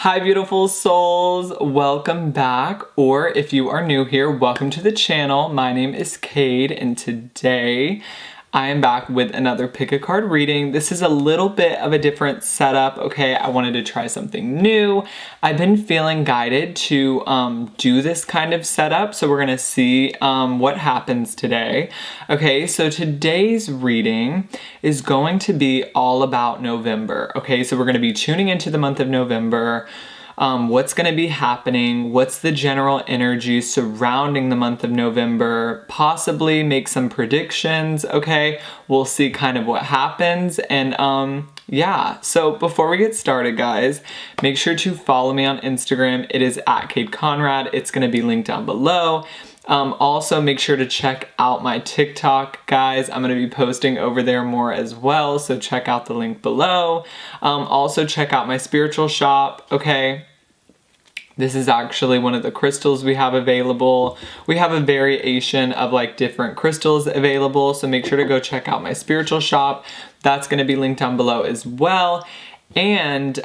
Hi beautiful souls, welcome back, or if you are new here, welcome to the channel. My name is Cade and today I am back with another pick a card reading. This is a little bit of a different setup, okay? I wanted to try something new. I've been feeling guided to do this kind of setup, so we're gonna see what happens today. Okay, so today's reading is going to be all about November, okay? So we're gonna be tuning into the month of November. What's going to be happening, what's the general energy surrounding the month of November, possibly make some predictions, okay? We'll see kind of what happens, and yeah. So before we get started, guys, make sure to follow me on Instagram. It is @CadeConrad. It's going to be linked down below. Also, make sure to check out my TikTok, guys. I'm going to be posting over there more as well, so check out the link below. Also, check out my spiritual shop, okay? This is actually one of the crystals we have available. We have a variation of like different crystals available, so make sure to go check out my spiritual shop. That's going to be linked down below as well. And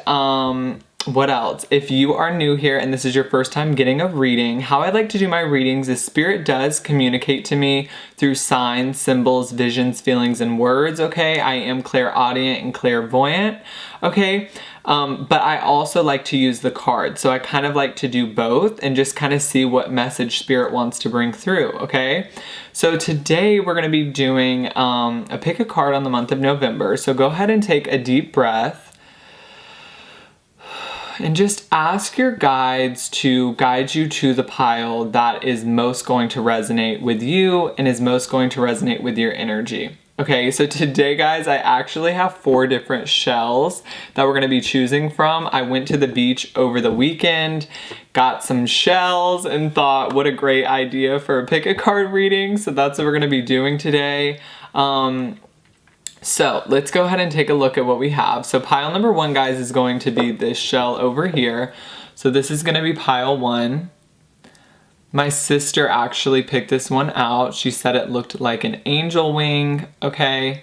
what else? If you are new here and this is your first time getting a reading, how I like to do my readings is Spirit does communicate to me through signs, symbols, visions, feelings, and words, okay? I am clairaudient and clairvoyant, okay? But I also like to use the cards, so I kind of like to do both and just kind of see what message Spirit wants to bring through, okay? So today we're going to be doing a pick a card on the month of November, so go ahead and take a deep breath. And just ask your guides to guide you to the pile that is most going to resonate with you and is most going to resonate with your energy. Okay, so today, guys, I actually have 4 different shells that we're going to be choosing from. I went to the beach over the weekend, got some shells, and thought, what a great idea for a pick a card reading. So that's what we're going to be doing today. So let's go ahead and take a look at what we have. So pile number 1, guys, is going to be this shell over here. So this is going to be pile 1. My sister actually picked this one out. She said it looked like an angel wing. Okay,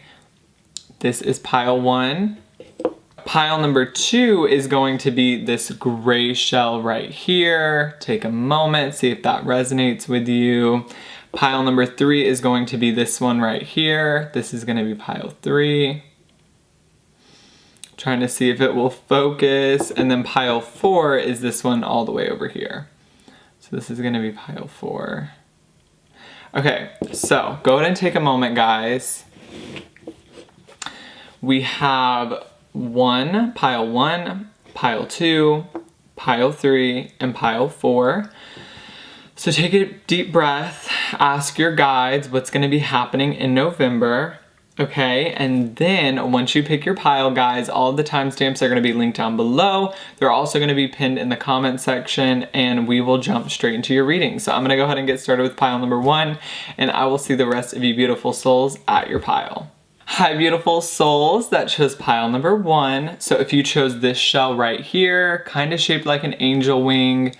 this is pile 1. Pile number 2 is going to be this gray shell right here. Take a moment, see if that resonates with you. Pile number 3 is going to be this one right here. This is going to be pile 3. Trying to see if it will focus. And then pile 4 is this one all the way over here. So this is going to be pile 4. Okay, so go ahead and take a moment, guys. We have pile 1, pile 2, pile 3, and pile 4. So take a deep breath, ask your guides what's going to be happening in November, okay? And then once you pick your pile, guys, all of the timestamps are going to be linked down below. They're also going to be pinned in the comment section, and we will jump straight into your reading. So I'm going to go ahead and get started with pile number 1, and I will see the rest of you beautiful souls at your pile. Hi beautiful souls that chose pile number 1. So if you chose this shell right here, kind of shaped like an angel wing,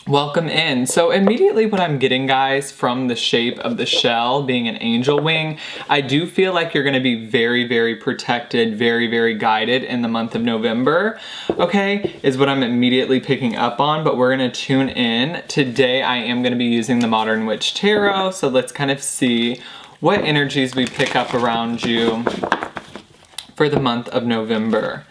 welcome in. So immediately what I'm getting, guys, from the shape of the shell being an angel wing, I do feel like you're going to be very, very protected, very, very guided in the month of November, okay, is what I'm immediately picking up on, but we're going to tune in. Today I am going to be using the Modern Witch Tarot, so let's kind of see what energies we pick up around you for the month of November.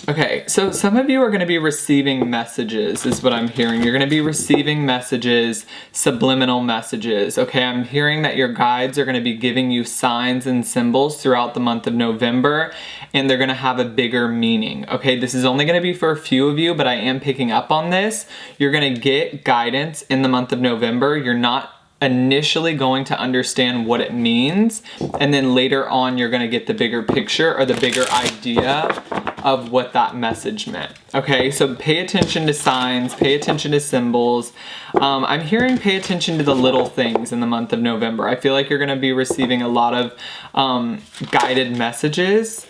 Okay, so some of you are going to be receiving messages, is what I'm hearing. You're going to be receiving messages, subliminal messages, okay? I'm hearing that your guides are going to be giving you signs and symbols throughout the month of November, and they're going to have a bigger meaning, okay? This is only going to be for a few of you, but I am picking up on this. You're going to get guidance in the month of November. You're not initially going to understand what it means, and then later on you're going to get the bigger picture or the bigger idea of what that message meant. Okay, so pay attention to signs, pay attention to symbols. I'm hearing pay attention to the little things in the month of November. I feel like you're going to be receiving a lot of guided messages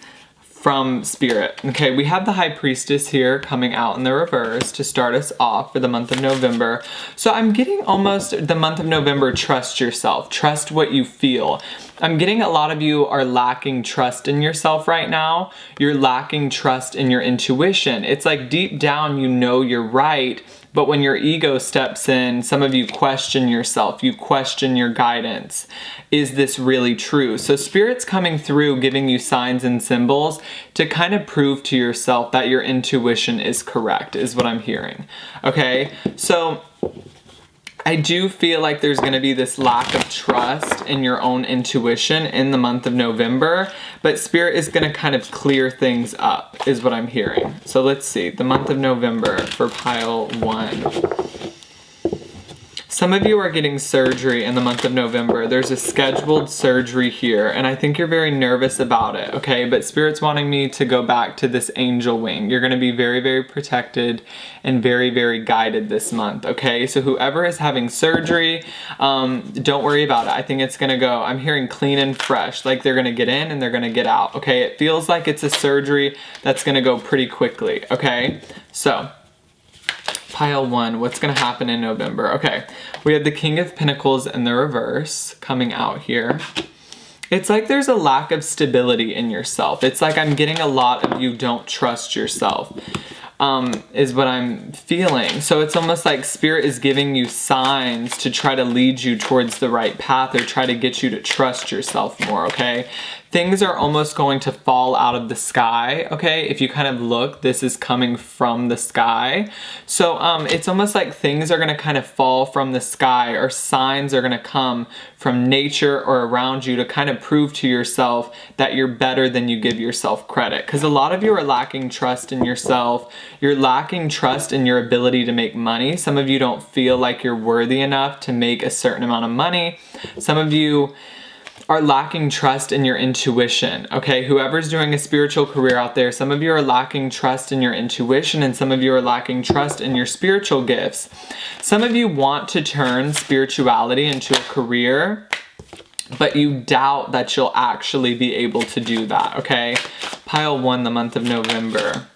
from Spirit. Okay, we have the High Priestess here coming out in the reverse to start us off for the month of November. So I'm getting almost the month of November, trust yourself, trust what you feel. I'm getting a lot of you are lacking trust in yourself right now. You're lacking trust in your intuition. It's like deep down you know you're right, but when your ego steps in, some of you question yourself, you question your guidance. Is this really true? So Spirit's coming through giving you signs and symbols to kind of prove to yourself that your intuition is correct, is what I'm hearing. Okay, so I do feel like there's going to be this lack of trust in your own intuition in the month of November, but Spirit is going to kind of clear things up, is what I'm hearing. So let's see, the month of November for pile 1. Some of you are getting surgery in the month of November. There's a scheduled surgery here, and I think you're very nervous about it, okay? But Spirit's wanting me to go back to this angel wing. You're going to be very, very protected and very, very guided this month, okay? So whoever is having surgery, don't worry about it. I think it's going to go, I'm hearing clean and fresh, like they're going to get in and they're going to get out, okay? It feels like it's a surgery that's going to go pretty quickly, okay? So pile 1, what's going to happen in November? Okay, we have the King of Pentacles in the reverse coming out here. It's like there's a lack of stability in yourself. It's like I'm getting a lot of you don't trust yourself, is what I'm feeling. So it's almost like Spirit is giving you signs to try to lead you towards the right path or try to get you to trust yourself more, okay? Things are almost going to fall out of the sky, okay? If you kind of look, this is coming from the sky. So it's almost like things are gonna kind of fall from the sky, or signs are gonna come from nature or around you to kind of prove to yourself that you're better than you give yourself credit. Because a lot of you are lacking trust in yourself. You're lacking trust in your ability to make money. Some of you don't feel like you're worthy enough to make a certain amount of money. Some of you are lacking trust in your intuition, okay? Whoever's doing a spiritual career out there, some of you are lacking trust in your intuition, and some of you are lacking trust in your spiritual gifts. Some of you want to turn spirituality into a career, but you doubt that you'll actually be able to do that, okay? Pile 1, the month of November.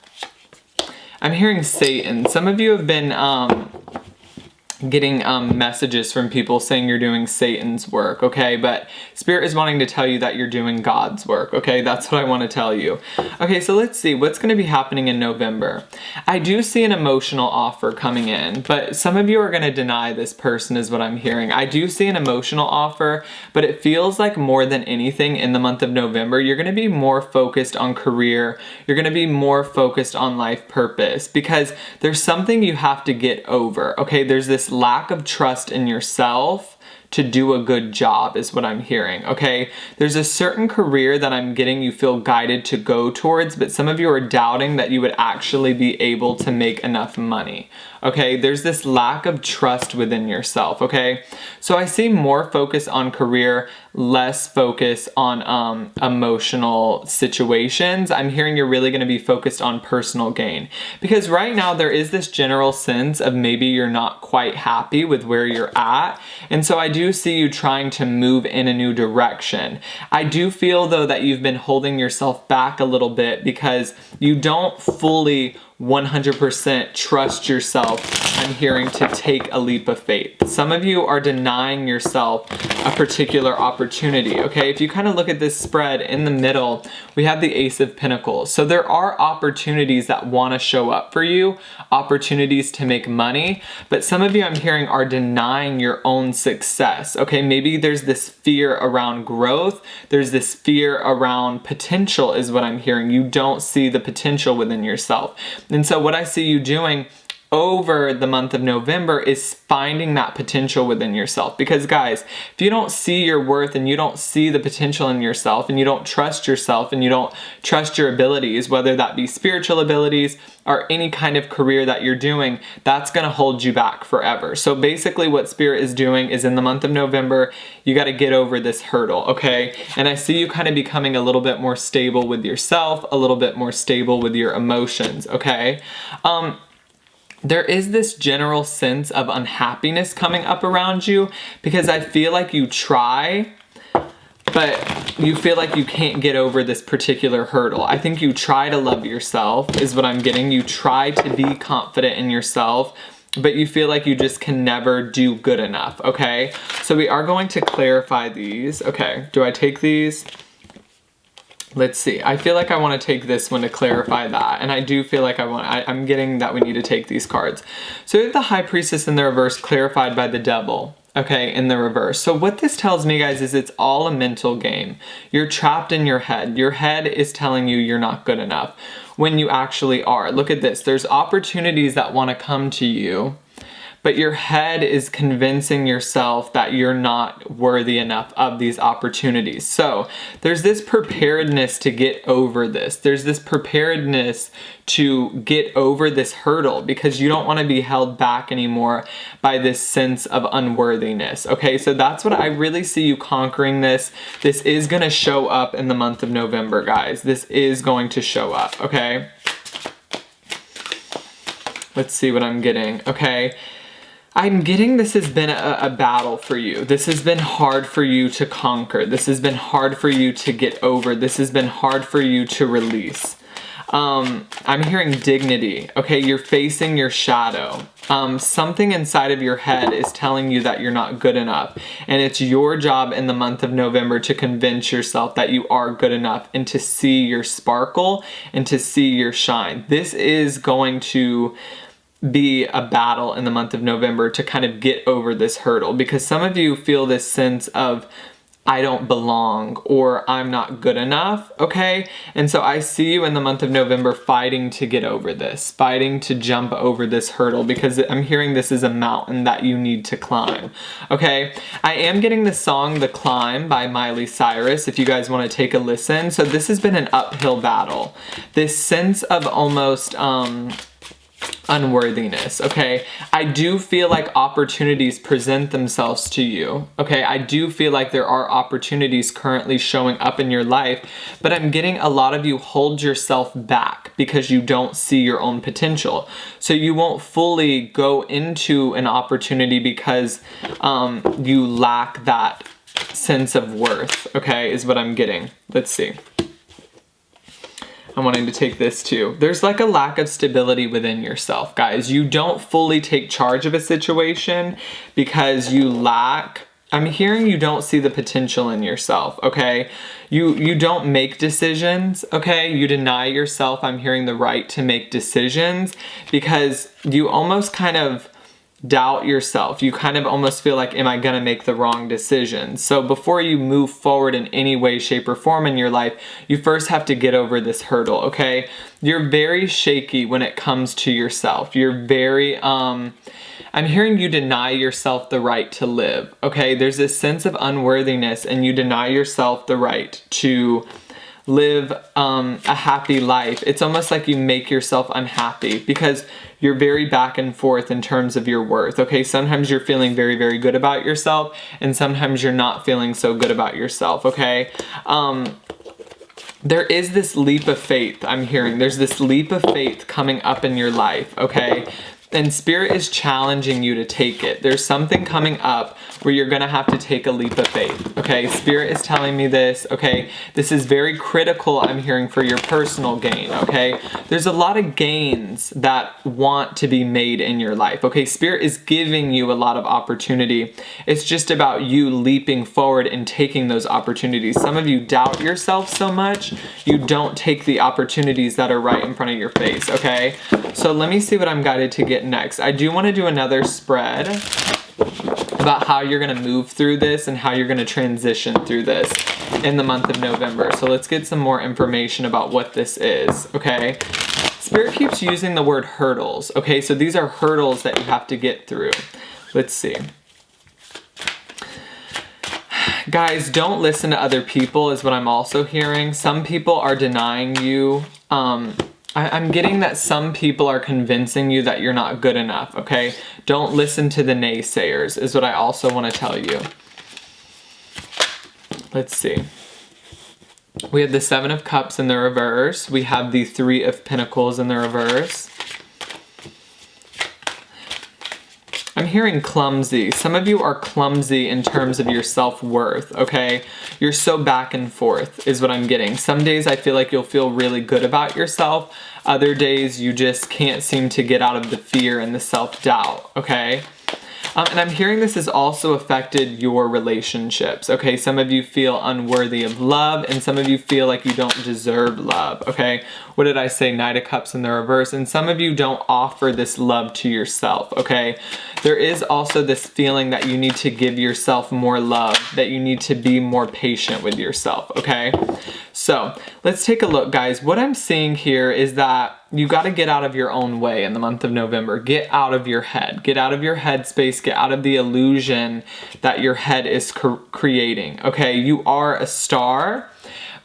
I'm hearing Satan. Some of you have been getting messages from people saying you're doing Satan's work, okay? But Spirit is wanting to tell you that you're doing God's work, okay? That's what I want to tell you. Okay, so let's see what's going to be happening in November. I do see an emotional offer coming in, but some of you are going to deny this person, is what I'm hearing. I do see an emotional offer, but it feels like more than anything in the month of November, you're going to be more focused on career. You're going to be more focused on life purpose, because there's something you have to get over, okay? There's this lack of trust in yourself to do a good job, is what I'm hearing, okay? There's a certain career that I'm getting you feel guided to go towards, but some of you are doubting that you would actually be able to make enough money, okay? There's this lack of trust within yourself, okay? So I see more focus on career, less focus on emotional situations. I'm hearing you're really going to be focused on personal gain, because right now there is this general sense of maybe you're not quite happy with where you're at, and so I do see you trying to move in a new direction. I do feel though that you've been holding yourself back a little bit because you don't fully 100% trust yourself. I'm hearing to take a leap of faith. Some of you are denying yourself a particular opportunity, okay? If you kind of look at this spread in the middle, we have the Ace of Pentacles. So there are opportunities that want to show up for you, opportunities to make money, but some of you I'm hearing are denying your own success, okay? Maybe there's this fear around growth. There's this fear around potential, is what I'm hearing. You don't see the potential within yourself. And so what I see you doing over the month of November is finding that potential within yourself. Because guys, if you don't see your worth and you don't see the potential in yourself and you don't trust yourself and you don't trust your abilities, whether that be spiritual abilities or any kind of career that you're doing, that's going to hold you back forever. So basically what Spirit is doing is in the month of November, you got to get over this hurdle, okay? And I see you kind of becoming a little bit more stable with yourself, a little bit more stable with your emotions, okay? There is this general sense of unhappiness coming up around you because I feel like you try, but you feel like you can't get over this particular hurdle. I think you try to love yourself is what I'm getting. You try to be confident in yourself, but you feel like you just can never do good enough, okay? So we are going to clarify these. Okay, do I take these? Let's see. I feel like I want to take this one to clarify that. And I do feel like I'm getting that we need to take these cards. So we have the High Priestess in the reverse clarified by the Devil. Okay, in the reverse. So what this tells me, guys, is it's all a mental game. You're trapped in your head. Your head is telling you you're not good enough when you actually are. Look at this. There's opportunities that want to come to you, but your head is convincing yourself that you're not worthy enough of these opportunities. So there's this preparedness to get over this. There's this preparedness to get over this hurdle because you don't want to be held back anymore by this sense of unworthiness. Okay, so that's what I really see you conquering this. This is going to show up in the month of November, guys. This is going to show up, okay? Let's see what I'm getting, okay? I'm getting this has been a battle for you. This has been hard for you to conquer. This has been hard for you to get over. This has been hard for you to release. I'm hearing dignity. Okay, you're facing your shadow. Something inside of your head is telling you that you're not good enough. And it's your job in the month of November to convince yourself that you are good enough and to see your sparkle and to see your shine. This is going to be a battle in the month of November to kind of get over this hurdle because some of you feel this sense of I don't belong or I'm not good enough, okay? And so I see you in the month of November fighting to get over this, fighting to jump over this hurdle because I'm hearing this is a mountain that you need to climb, okay? I am getting the song The Climb by Miley Cyrus if you guys want to take a listen. So this has been an uphill battle. This sense of almost unworthiness, okay? I do feel like opportunities present themselves to you, okay? I do feel like there are opportunities currently showing up in your life, but I'm getting a lot of you hold yourself back because you don't see your own potential. So you won't fully go into an opportunity because you lack that sense of worth, okay, is what I'm getting. Let's see. I'm wanting to take this too. There's like a lack of stability within yourself, guys. You don't fully take charge of a situation because you lack, I'm hearing you don't see the potential in yourself, okay? You don't make decisions, okay? You deny yourself, I'm hearing the right to make decisions because you almost kind of doubt yourself. You kind of almost feel like, am I gonna make the wrong decision? So before you move forward in any way, shape, or form in your life, you first have to get over this hurdle, okay? You're very shaky when it comes to yourself. You're very, I'm hearing you deny yourself the right to live, okay? There's this sense of unworthiness and you deny yourself the right to live a happy life. It's almost like you make yourself unhappy because you're very back and forth in terms of your worth, okay? Sometimes you're feeling very, very good about yourself and sometimes you're not feeling so good about yourself, okay? There is this leap of faith, I'm hearing. There's this leap of faith coming up in your life, okay? And Spirit is challenging you to take it. There's something coming up where you're gonna have to take a leap of faith, okay? Spirit is telling me this, okay? This is very critical, I'm hearing, for your personal gain, okay? There's a lot of gains that want to be made in your life, okay? Spirit is giving you a lot of opportunity. It's just about you leaping forward and taking those opportunities. Some of you doubt yourself so much, you don't take the opportunities that are right in front of your face, okay? So let me see what I'm guided to get next. I do want to do another spread about how you're going to move through this and how you're going to transition through this in the month of November. So let's get some more information about what this is, okay? Spirit keeps using the word hurdles, okay? So these are hurdles that you have to get through. Let's see. Guys, don't listen to other people is what I'm also hearing. Some people are denying you. I'm getting that some people are convincing you that you're not good enough, okay? Don't listen to the naysayers is what I also want to tell you. Let's see. We have the Seven of Cups in the reverse. We have the Three of Pentacles in the reverse. I'm hearing clumsy. Some of you are clumsy in terms of your self-worth, okay? You're so back and forth is what I'm getting. Some days I feel like you'll feel really good about yourself. Other days you just can't seem to get out of the fear and the self-doubt, okay? And I'm hearing this has also affected your relationships, okay? Some of you feel unworthy of love, and some of you feel like you don't deserve love, okay? What did I say? Knight of Cups in the reverse. And some of you don't offer this love to yourself, okay? There is also this feeling that you need to give yourself more love, that you need to be more patient with yourself, okay? So let's take a look, guys. What I'm seeing here is that you got to get out of your own way in the month of November. Get out of your head. Get out of your head space. Get out of the illusion that your head is creating, okay? You are a star,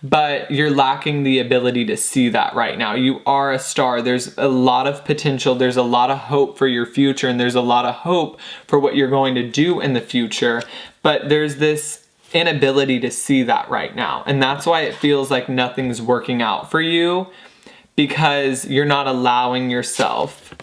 but you're lacking the ability to see that right now. You are a star. There's a lot of potential. There's a lot of hope for your future, and there's a lot of hope for what you're going to do in the future. But there's this inability to see that right now. And that's why it feels like nothing's working out for you, because you're not allowing yourself.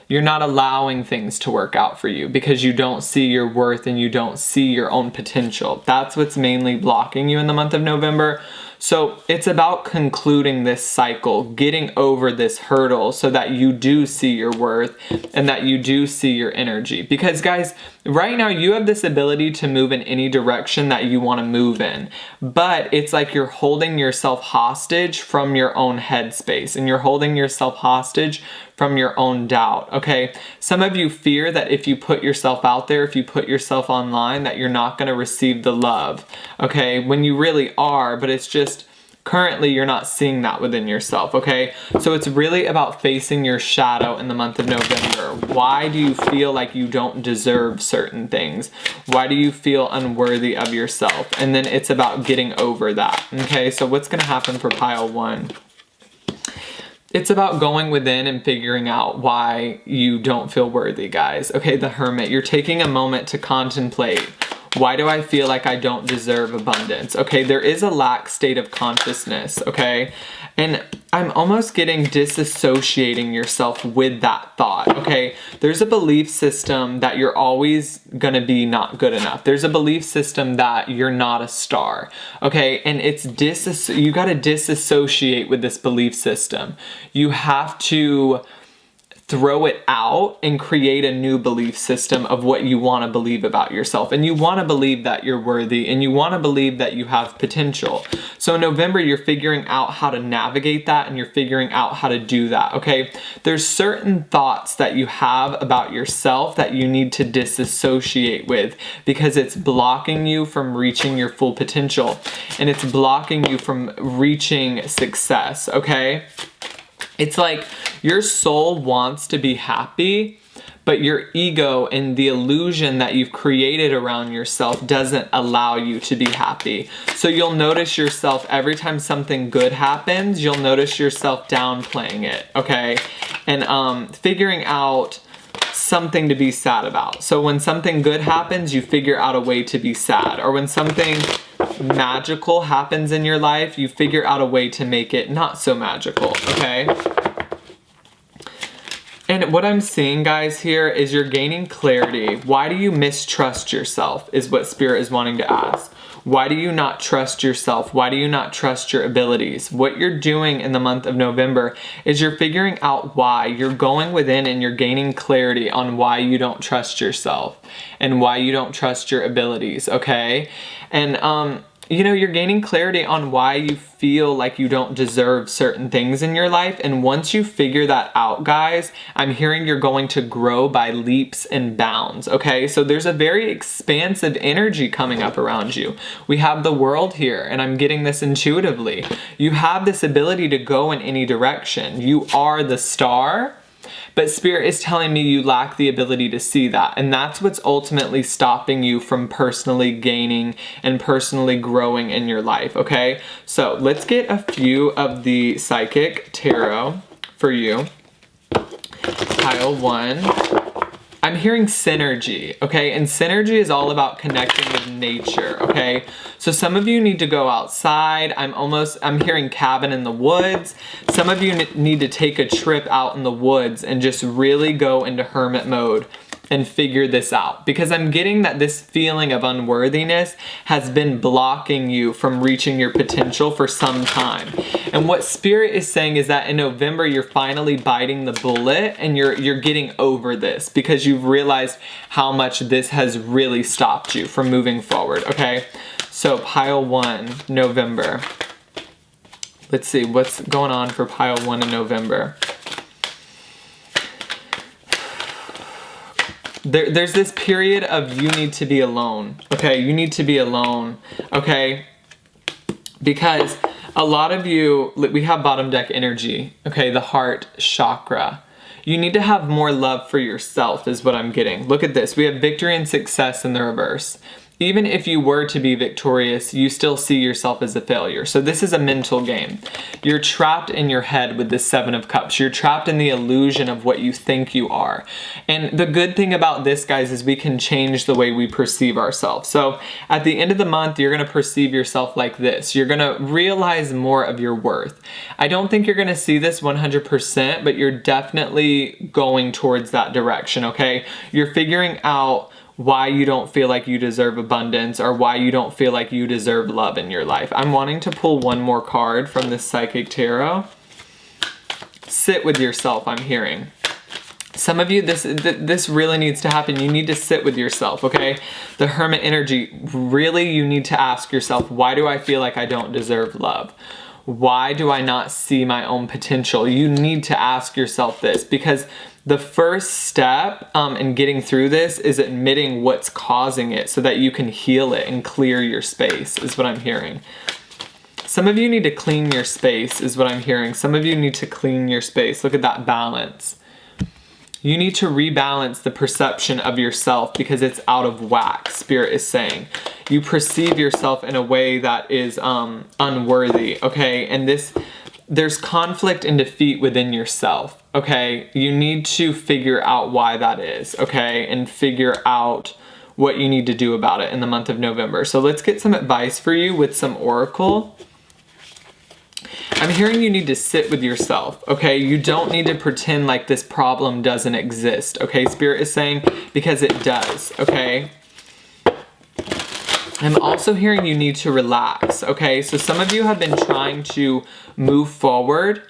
You're not allowing things to work out for you because you don't see your worth and you don't see your own potential. That's what's mainly blocking you in the month of November. So it's about concluding this cycle, getting over this hurdle so that you do see your worth and that you do see your energy. Because guys, right now you have this ability to move in any direction that you want to move in. But it's like you're holding yourself hostage from your own headspace, and you're holding yourself hostage from your own doubt, okay? Some of you fear that if you put yourself out there, if you put yourself online, that you're not going to receive the love, okay? When you really are, but it's just currently you're not seeing that within yourself, okay? So it's really about facing your shadow in the month of November. Why do you feel like you don't deserve certain things? Why do you feel unworthy of yourself? And then it's about getting over that, okay? So what's going to happen for pile 1? It's about going within and figuring out why you don't feel worthy, guys. Okay, the Hermit, you're taking a moment to contemplate. Why do I feel like I don't deserve abundance? Okay, there is a lack state of consciousness, okay? And I'm almost getting disassociating yourself with that thought, okay? There's a belief system that you're always gonna be not good enough. There's a belief system that you're not a star, okay? And it's you gotta disassociate with this belief system. You have to throw it out and create a new belief system of what you want to believe about yourself. And you want to believe that you're worthy, and you want to believe that you have potential. So in November, you're figuring out how to navigate that, and you're figuring out how to do that, okay? There's certain thoughts that you have about yourself that you need to disassociate with, because it's blocking you from reaching your full potential, and it's blocking you from reaching success, okay? It's like your soul wants to be happy, but your ego and the illusion that you've created around yourself doesn't allow you to be happy. So you'll notice yourself every time something good happens, you'll notice yourself downplaying it, okay? And figuring out something to be sad about. So when something good happens, you figure out a way to be sad. Or when something magical happens in your life, you figure out a way to make it not so magical, okay? And what I'm seeing, guys, here is you're gaining clarity. Why do you mistrust yourself is what Spirit is wanting to ask. Why do you not trust yourself? Why do you not trust your abilities? What you're doing in the month of November is you're figuring out why. You're going within and you're gaining clarity on why you don't trust yourself and why you don't trust your abilities, okay? And, you know, you're gaining clarity on why you feel like you don't deserve certain things in your life. And once you figure that out, guys, I'm hearing you're going to grow by leaps and bounds, okay? So there's a very expansive energy coming up around you. We have the world here, and I'm getting this intuitively. You have this ability to go in any direction. You are the star. But Spirit is telling me you lack the ability to see that. And that's what's ultimately stopping you from personally gaining and personally growing in your life, okay? So let's get a few of the Psychic Tarot for you. Pile 1. I'm hearing synergy, okay? And synergy is all about connecting with nature, okay? So some of you need to go outside. I'm hearing cabin in the woods. Some of you need to take a trip out in the woods and just really go into hermit mode and figure this out, because I'm getting that this feeling of unworthiness has been blocking you from reaching your potential for some time. And what Spirit is saying is that in November, you're finally biting the bullet and you're getting over this, because you've realized how much this has really stopped you from moving forward, okay? So pile 1, November. Let's see what's going on for pile 1 in November. There's this period of you need to be alone, okay? You need to be alone, okay? Because a lot of you, we have bottom deck energy, okay? The heart chakra. You need to have more love for yourself is what I'm getting. Look at this. We have victory and success in the reverse. Even if you were to be victorious, you still see yourself as a failure. So this is a mental game. You're trapped in your head with the 7 of Cups. You're trapped in the illusion of what you think you are. And the good thing about this, guys, is we can change the way we perceive ourselves. So at the end of the month, you're going to perceive yourself like this. You're going to realize more of your worth. I don't think you're going to see this 100%, but you're definitely going towards that direction, okay? You're figuring out why you don't feel like you deserve abundance, or why you don't feel like you deserve love in your life. I'm wanting to pull one more card from this Psychic Tarot. Sit with yourself, I'm hearing. Some of you, this really needs to happen. You need to sit with yourself, okay? The Hermit energy, really you need to ask yourself, why do I feel like I don't deserve love? Why do I not see my own potential? You need to ask yourself this, because the first step in getting through this is admitting what's causing it so that you can heal it and clear your space, is what I'm hearing. Some of you need to clean your space, is what I'm hearing. Some of you need to clean your space. Look at that balance. You need to rebalance the perception of yourself because it's out of whack, Spirit is saying. You perceive yourself in a way that is unworthy, okay? And there's conflict and defeat within yourself, okay? You need to figure out why that is, okay? And figure out what you need to do about it in the month of November. So let's get some advice for you with some oracle. I'm hearing you need to sit with yourself, okay? You don't need to pretend like this problem doesn't exist, okay? Spirit is saying, because it does, okay? I'm also hearing you need to relax, okay? So some of you have been trying to move forward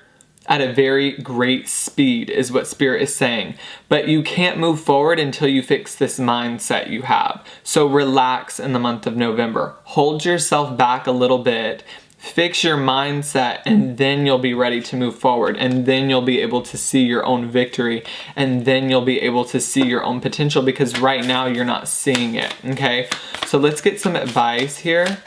at a very great speed, is what Spirit is saying. But you can't move forward until you fix this mindset you have. So relax in the month of November. Hold yourself back a little bit. Fix your mindset, and then you'll be ready to move forward, and then you'll be able to see your own victory, and then you'll be able to see your own potential, because right now you're not seeing it, okay? So let's get some advice here.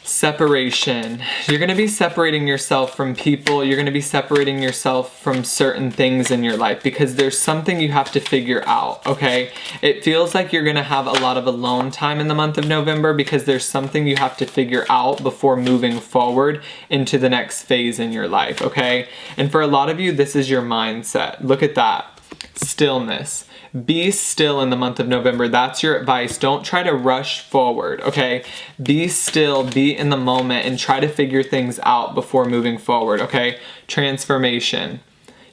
Separation. You're going to be separating yourself from people. You're going to be separating yourself from certain things in your life because there's something you have to figure out, okay? It feels like you're going to have a lot of alone time in the month of November because there's something you have to figure out before moving forward into the next phase in your life, okay? And for a lot of you, this is your mindset. Look at that. Stillness. Be still in the month of November. That's your advice. Don't try to rush forward, okay? Be still, be in the moment, and try to figure things out before moving forward, okay? Transformation.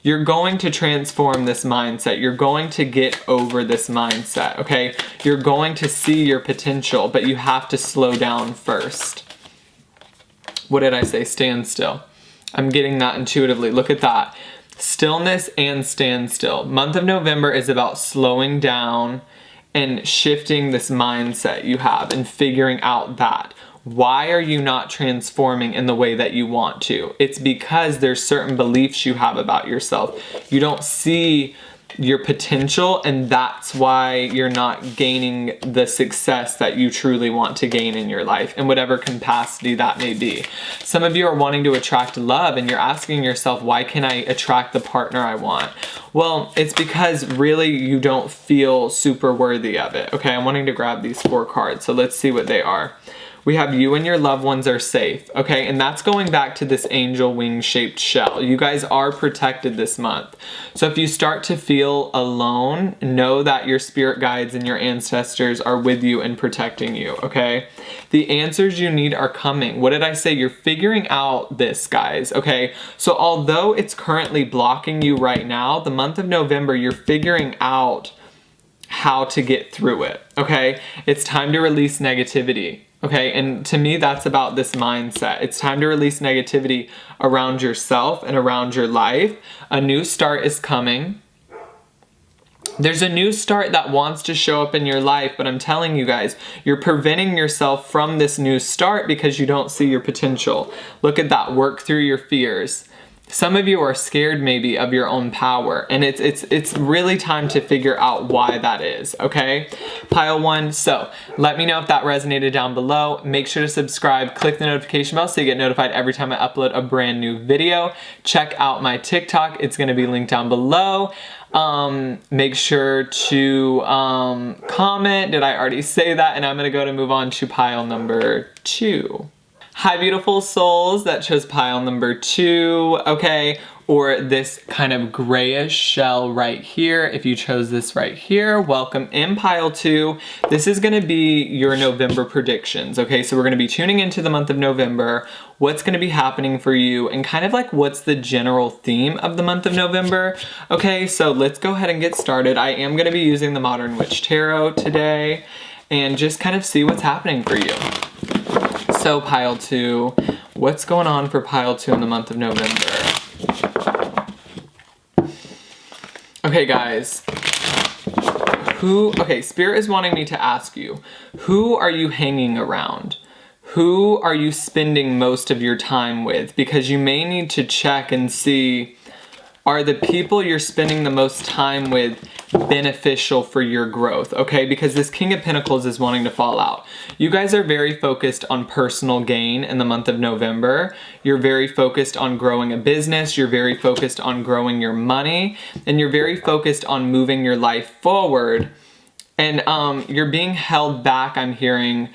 You're going to transform this mindset. You're going to get over this mindset, okay? You're going to see your potential, but you have to slow down first. What did I say? Stand still. I'm getting that intuitively. Look at that. Stillness and standstill. Month of November is about slowing down and shifting this mindset you have and figuring out that. Why are you not transforming in the way that you want to? It's because there's certain beliefs you have about yourself. You don't see your potential, and that's why you're not gaining the success that you truly want to gain in your life in whatever capacity that may be. Some of you are wanting to attract love and you're asking yourself, why can I attract the partner I want? Well, it's because really you don't feel super worthy of it. Okay, I'm wanting to grab these 4 cards, so let's see what they are. We have you and your loved ones are safe, okay? And that's going back to this angel wing-shaped shell. You guys are protected this month. So if you start to feel alone, know that your spirit guides and your ancestors are with you and protecting you, okay? The answers you need are coming. What did I say? You're figuring out this, guys, okay? So although it's currently blocking you right now, the month of November, you're figuring out how to get through it, okay? It's time to release negativity, okay? And to me, that's about this mindset. It's time to release negativity around yourself and around your life. A new start is coming. There's a new start that wants to show up in your life, but I'm telling you guys, you're preventing yourself from this new start because you don't see your potential. Look at that. Work through your fears. Some of you are scared maybe of your own power, and it's really time to figure out why that is, okay? Pile 1, so let me know if that resonated down below. Make sure to subscribe, click the notification bell so you get notified every time I upload a brand new video. Check out my TikTok, it's gonna be linked down below. Make sure to comment, did I already say that? And I'm gonna go to move on to pile number 2. Hi beautiful souls that chose pile number 2, okay, or this kind of grayish shell right here. If you chose this right here, welcome in pile 2. This is gonna be your November predictions, okay? So we're gonna be tuning into the month of November, what's gonna be happening for you, and kind of like what's the general theme of the month of November. Okay, so let's go ahead and get started. I am gonna be using the Modern Witch Tarot today and just kind of see what's happening for you. So pile 2, what's going on for pile 2 in the month of November? Okay guys, Spirit is wanting me to ask you, who are you hanging around? Who are you spending most of your time with? Because you may need to check and see, are the people you're spending the most time with beneficial for your growth, okay? Because this King of Pentacles is wanting to fall out. You guys are very focused on personal gain in the month of November. You're very focused on growing a business. You're very focused on growing your money. And you're very focused on moving your life forward. And you're being held back, I'm hearing,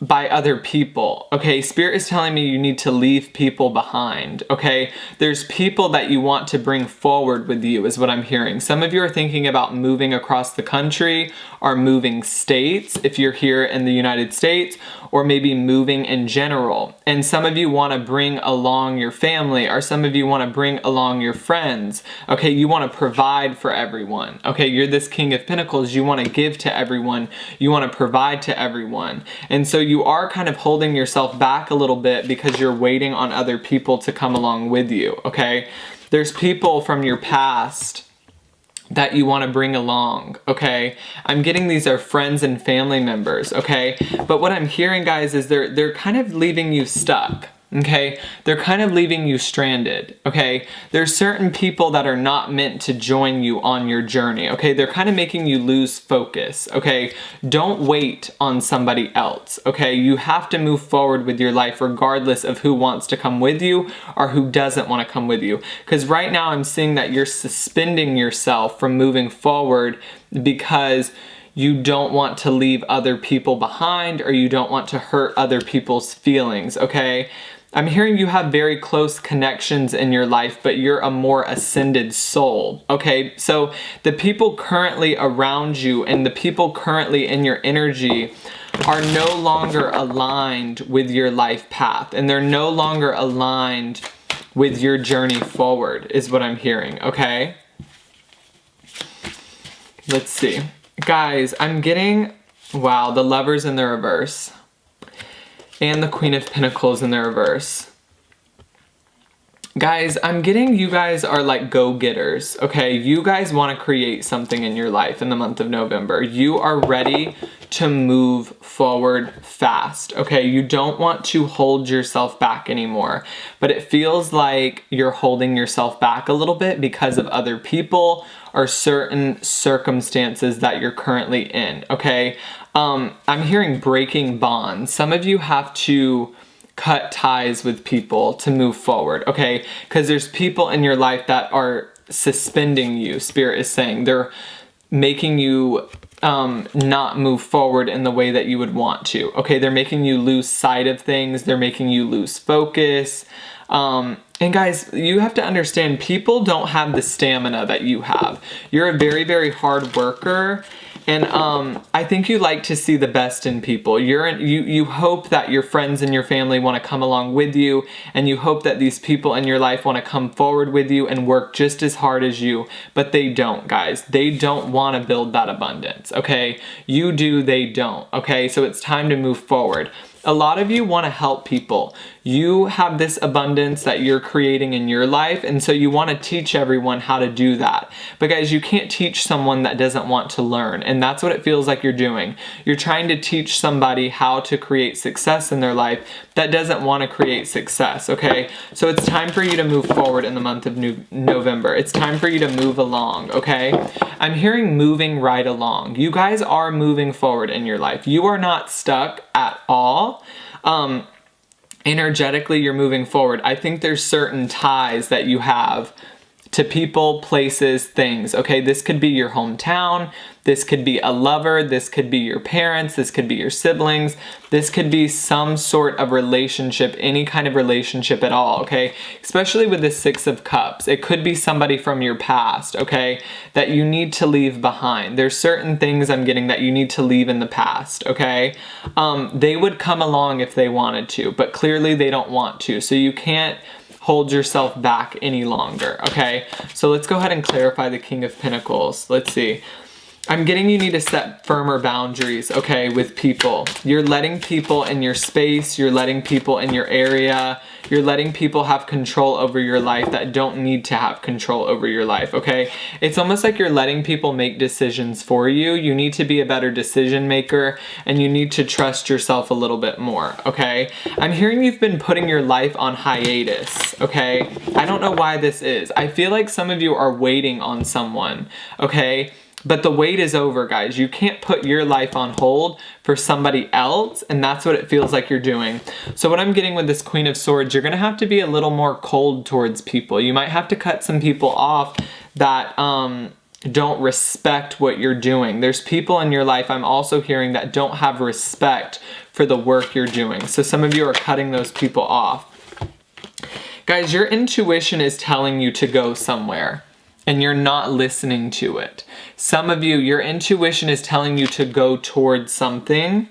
by other people, okay? Spirit is telling me you need to leave people behind, okay? There's people that you want to bring forward with you is what I'm hearing. Some of you are thinking about moving across the country or moving states if you're here in the United States, or maybe moving in general. And some of you want to bring along your family, or some of you want to bring along your friends, okay? You want to provide for everyone, okay? You're this King of Pentacles. You want to give to everyone. You want to provide to everyone. And so you are kind of holding yourself back a little bit because you're waiting on other people to come along with you, okay? There's people from your past that you want to bring along, okay? I'm getting these are friends and family members, okay? But what I'm hearing, guys, is they're kind of leaving you stuck, okay? They're kind of leaving you stranded, okay? There's certain people that are not meant to join you on your journey, okay? They're kind of making you lose focus, okay? Don't wait on somebody else, okay? You have to move forward with your life regardless of who wants to come with you or who doesn't want to come with you. Because right now I'm seeing that you're suspending yourself from moving forward because you don't want to leave other people behind, or you don't want to hurt other people's feelings, okay? I'm hearing you have very close connections in your life, but you're a more ascended soul, okay? So the people currently around you and the people currently in your energy are no longer aligned with your life path, and they're no longer aligned with your journey forward, is what I'm hearing, okay? Let's see. Guys, I'm getting, wow, the Lovers in the reverse. And the Queen of Pentacles in the reverse. Guys, I'm getting you guys are like go-getters, okay? You guys want to create something in your life in the month of November. You are ready to move forward fast, okay? You don't want to hold yourself back anymore, but it feels like you're holding yourself back a little bit because of other people or certain circumstances that you're currently in, okay? I'm hearing breaking bonds. Some of you have to cut ties with people to move forward, okay? Because there's people in your life that are suspending you, Spirit is saying. They're making you not move forward in the way that you would want to, okay? They're making you lose sight of things. They're making you lose focus. And guys, you have to understand, people don't have the stamina that you have. You're a very, very hard worker, And I think you like to see the best in people. You hope that your friends and your family want to come along with you, and you hope that these people in your life want to come forward with you and work just as hard as you, but they don't, guys. They don't want to build that abundance, okay? You do, they don't, okay? So it's time to move forward. A lot of you want to help people. You have this abundance that you're creating in your life, and so you want to teach everyone how to do that. But guys, you can't teach someone that doesn't want to learn, and that's what it feels like you're doing. You're trying to teach somebody how to create success in their life that doesn't want to create success, okay? So it's time for you to move forward in the month of November. It's time for you to move along, okay? I'm hearing moving right along. You guys are moving forward in your life. You are not stuck at all. Energetically, you're moving forward. I think there's certain ties that you have to people, places, things, okay? This could be your hometown, this could be a lover, this could be your parents, this could be your siblings, this could be some sort of relationship, any kind of relationship at all, okay? Especially with the Six of Cups. It could be somebody from your past, okay, that you need to leave behind. There's certain things I'm getting that you need to leave in the past, okay? They would come along if they wanted to, but clearly they don't want to, so you can't hold yourself back any longer, okay? So let's go ahead and clarify the King of Pentacles. Let's see. I'm getting you need to set firmer boundaries, okay, with people. You're letting people in your space, you're letting people in your area, you're letting people have control over your life that don't need to have control over your life, okay? It's almost like you're letting people make decisions for you. You need to be a better decision maker, and you need to trust yourself a little bit more, okay? I'm hearing you've been putting your life on hiatus, okay? I don't know why this is. I feel like some of you are waiting on someone, okay? But the wait is over, guys. You can't put your life on hold for somebody else, and that's what it feels like you're doing. So what I'm getting with this Queen of Swords, you're going to have to be a little more cold towards people. You might have to cut some people off that don't respect what you're doing. There's people in your life I'm also hearing that don't have respect for the work you're doing. So some of you are cutting those people off. Guys, your intuition is telling you to go somewhere, and you're not listening to it. Some of you, your intuition is telling you to go towards something.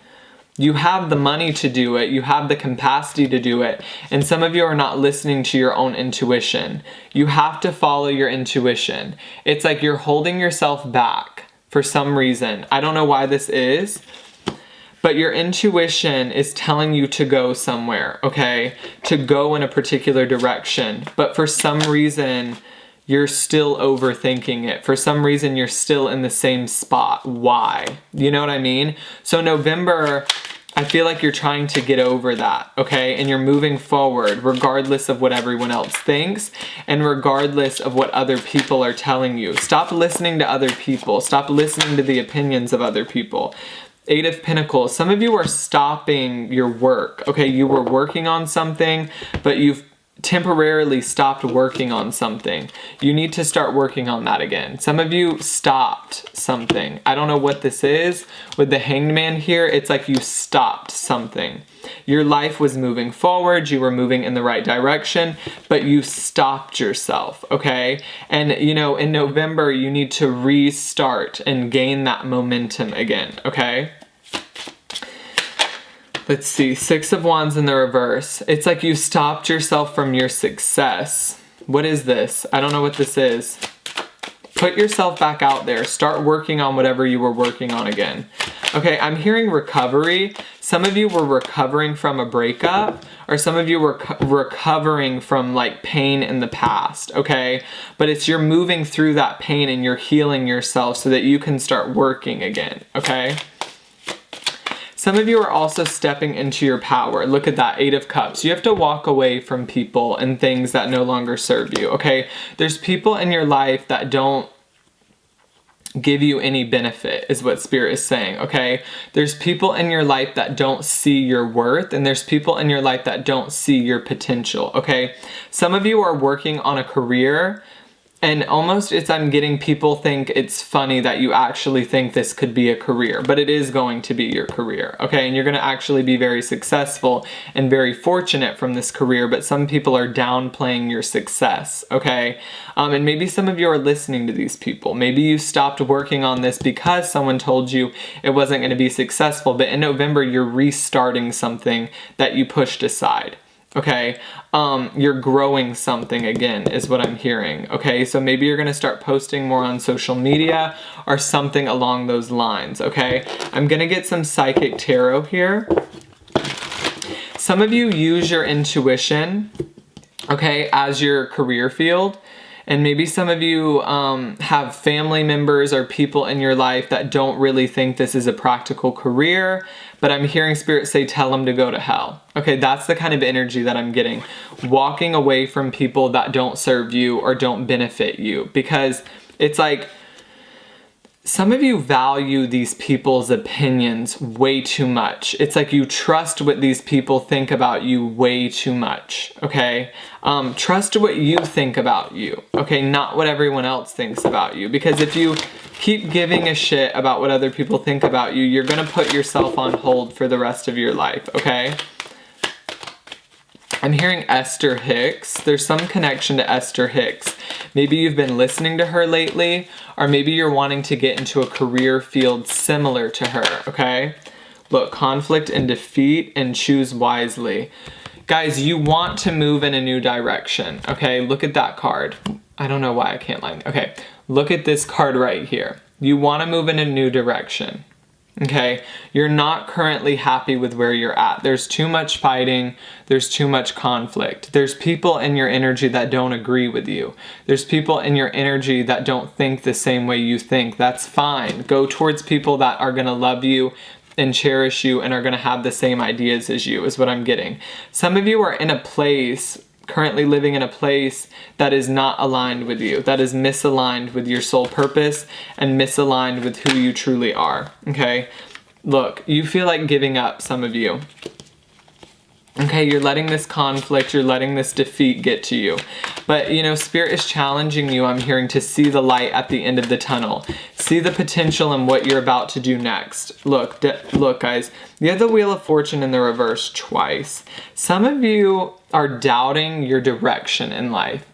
You have the money to do it. You have the capacity to do it. And some of you are not listening to your own intuition. You have to follow your intuition. It's like you're holding yourself back for some reason. I don't know why this is, but your intuition is telling you to go somewhere, okay? To go in a particular direction. But for some reason, you're still overthinking it. For some reason, you're still in the same spot. Why? You know what I mean? So November, I feel like you're trying to get over that, okay? And you're moving forward regardless of what everyone else thinks and regardless of what other people are telling you. Stop listening to other people. Stop listening to the opinions of other people. Eight of Pentacles. Some of you are stopping your work, okay? You were working on something, but you've temporarily stopped working on something. You need to start working on that again. Some of you stopped something. I don't know what this is. With the Hanged Man here, it's like you stopped something. Your life was moving forward. You were moving in the right direction, but you stopped yourself, okay? And, you know, in November, you need to restart and gain that momentum again, okay? Let's see, Six of Wands in the reverse. It's like you stopped yourself from your success. What is this? I don't know what this is. Put yourself back out there. Start working on whatever you were working on again. Okay, I'm hearing recovery. Some of you were recovering from a breakup, or some of you were recovering from like pain in the past, okay? But it's you're moving through that pain and you're healing yourself so that you can start working again, okay? Some of you are also stepping into your power. Look at that, Eight of Cups. You have to walk away from people and things that no longer serve you, okay? There's people in your life that don't give you any benefit, is what Spirit is saying, okay? There's people in your life that don't see your worth, and there's people in your life that don't see your potential, okay? Some of you are working on a career And almost I'm getting people think it's funny that you actually think this could be a career, but it is going to be your career, okay? And you're going to actually be very successful and very fortunate from this career, but some people are downplaying your success, okay? And maybe some of you are listening to these people. Maybe you stopped working on this because someone told you it wasn't going to be successful, but in November, you're restarting something that you pushed aside. Okay, you're growing something again is what I'm hearing. Okay, so maybe you're gonna start posting more on social media or something along those lines. Okay, I'm gonna get some psychic tarot here. Some of you use your intuition, okay, as your career field. And maybe some of you have family members or people in your life that don't really think this is a practical career, but I'm hearing Spirit say, tell them to go to hell. Okay, that's the kind of energy that I'm getting. Walking away from people that don't serve you or don't benefit you, because it's like, some of you value these people's opinions way too much. It's like you trust what these people think about you way too much, okay? Trust what you think about you, okay? Not what everyone else thinks about you. Because if you keep giving a shit about what other people think about you, you're gonna put yourself on hold for the rest of your life, okay? I'm hearing Esther Hicks. There's some connection to Esther Hicks. Maybe you've been listening to her lately, or maybe you're wanting to get into a career field similar to her, okay? Look, conflict and defeat, and choose wisely. Guys, you want to move in a new direction, okay? Look at that card. I don't know why I can't line. Okay, look at this card right here. You want to move in a new direction. Okay, you're not currently happy with where you're at. There's too much fighting. There's too much conflict. There's people in your energy that don't agree with you. There's people in your energy that don't think the same way you think. That's fine. Go towards people that are going to love you and cherish you and are going to have the same ideas as you, is what I'm getting. Some of you are in a place, currently living in a place that is not aligned with you, that is misaligned with your soul purpose and misaligned with who you truly are, okay? Look, you feel like giving up, some of you. Okay, you're letting this conflict, you're letting this defeat get to you. But, you know, Spirit is challenging you, I'm hearing, to see the light at the end of the tunnel. See the potential in what you're about to do next. Look, guys, you have the Wheel of Fortune in the reverse twice. Some of you are doubting your direction in life.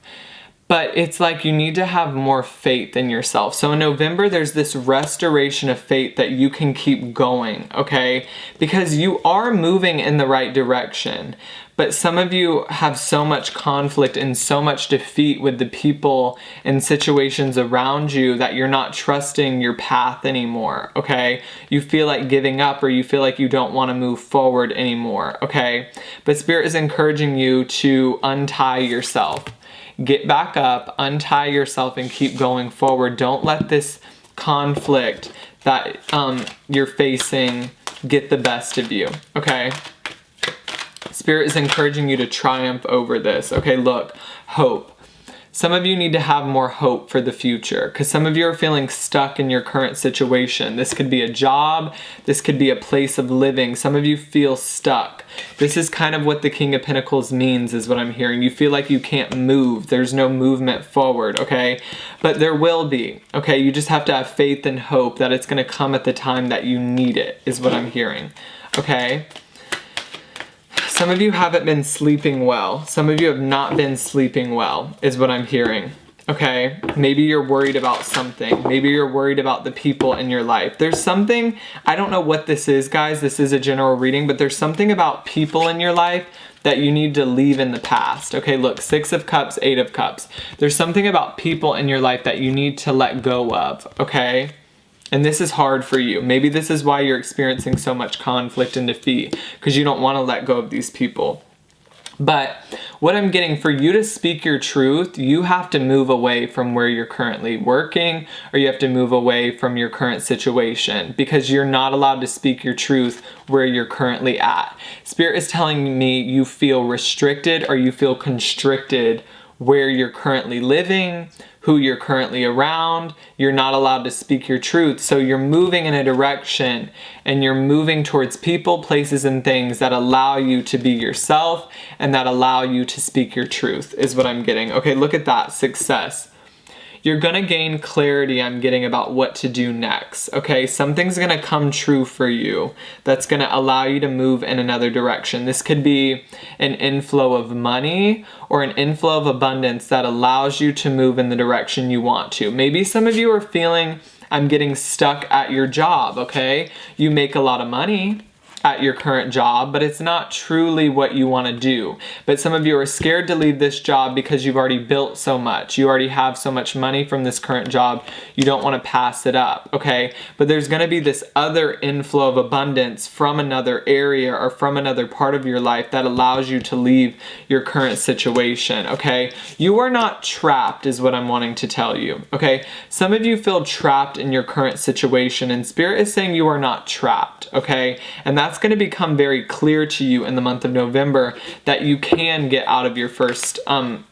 But it's like you need to have more faith in yourself. So in November, there's this restoration of faith that you can keep going, okay? Because you are moving in the right direction. But some of you have so much conflict and so much defeat with the people and situations around you that you're not trusting your path anymore, okay? You feel like giving up, or you feel like you don't want to move forward anymore, okay? But Spirit is encouraging you to untie yourself. Get back up, untie yourself, and keep going forward. Don't let this conflict that you're facing get the best of you, okay? Spirit is encouraging you to triumph over this, okay? Look, hope. Some of you need to have more hope for the future, because some of you are feeling stuck in your current situation. This could be a job. This could be a place of living. Some of you feel stuck. This is kind of what the King of Pentacles means, is what I'm hearing. You feel like you can't move. There's no movement forward, okay? But there will be, okay? You just have to have faith and hope that it's going to come at the time that you need it, is what I'm hearing, okay? Some of you haven't been sleeping well. Some of you have not been sleeping well, is what I'm hearing. Okay? Maybe you're worried about something. Maybe you're worried about the people in your life. There's something, I don't know what this is, guys. This is a general reading, but there's something about people in your life that you need to leave in the past. Okay, look, 6 of Cups, 8 of Cups. There's something about people in your life that you need to let go of, okay? And this is hard for you. Maybe this is why you're experiencing so much conflict and defeat, because you don't want to let go of these people. But what I'm getting, for you to speak your truth, you have to move away from where you're currently working, or you have to move away from your current situation, because you're not allowed to speak your truth where you're currently at. Spirit is telling me you feel restricted or you feel constricted where you're currently living, who you're currently around. You're not allowed to speak your truth. So you're moving in a direction, and you're moving towards people, places, and things that allow you to be yourself and that allow you to speak your truth, is what I'm getting. Okay, look at that. Success. you're gonna gain clarity, I'm getting, about what to do next, okay? Something's gonna come true for you that's gonna allow you to move in another direction. This could be an inflow of money or an inflow of abundance that allows you to move in the direction you want to. Maybe some of you are feeling, I'm getting stuck at your job, okay? You make a lot of money at your current job, but it's not truly what you want to do. But some of you are scared to leave this job because you've already built so much. You already have so much money from this current job, you don't want to pass it up, okay? But there's going to be this other inflow of abundance from another area or from another part of your life that allows you to leave your current situation, okay? You are not trapped, is what I'm wanting to tell you, okay? Some of you feel trapped in your current situation, and Spirit is saying you are not trapped, okay? And that's going to become very clear to you in the month of November that you can get out of your first, I'm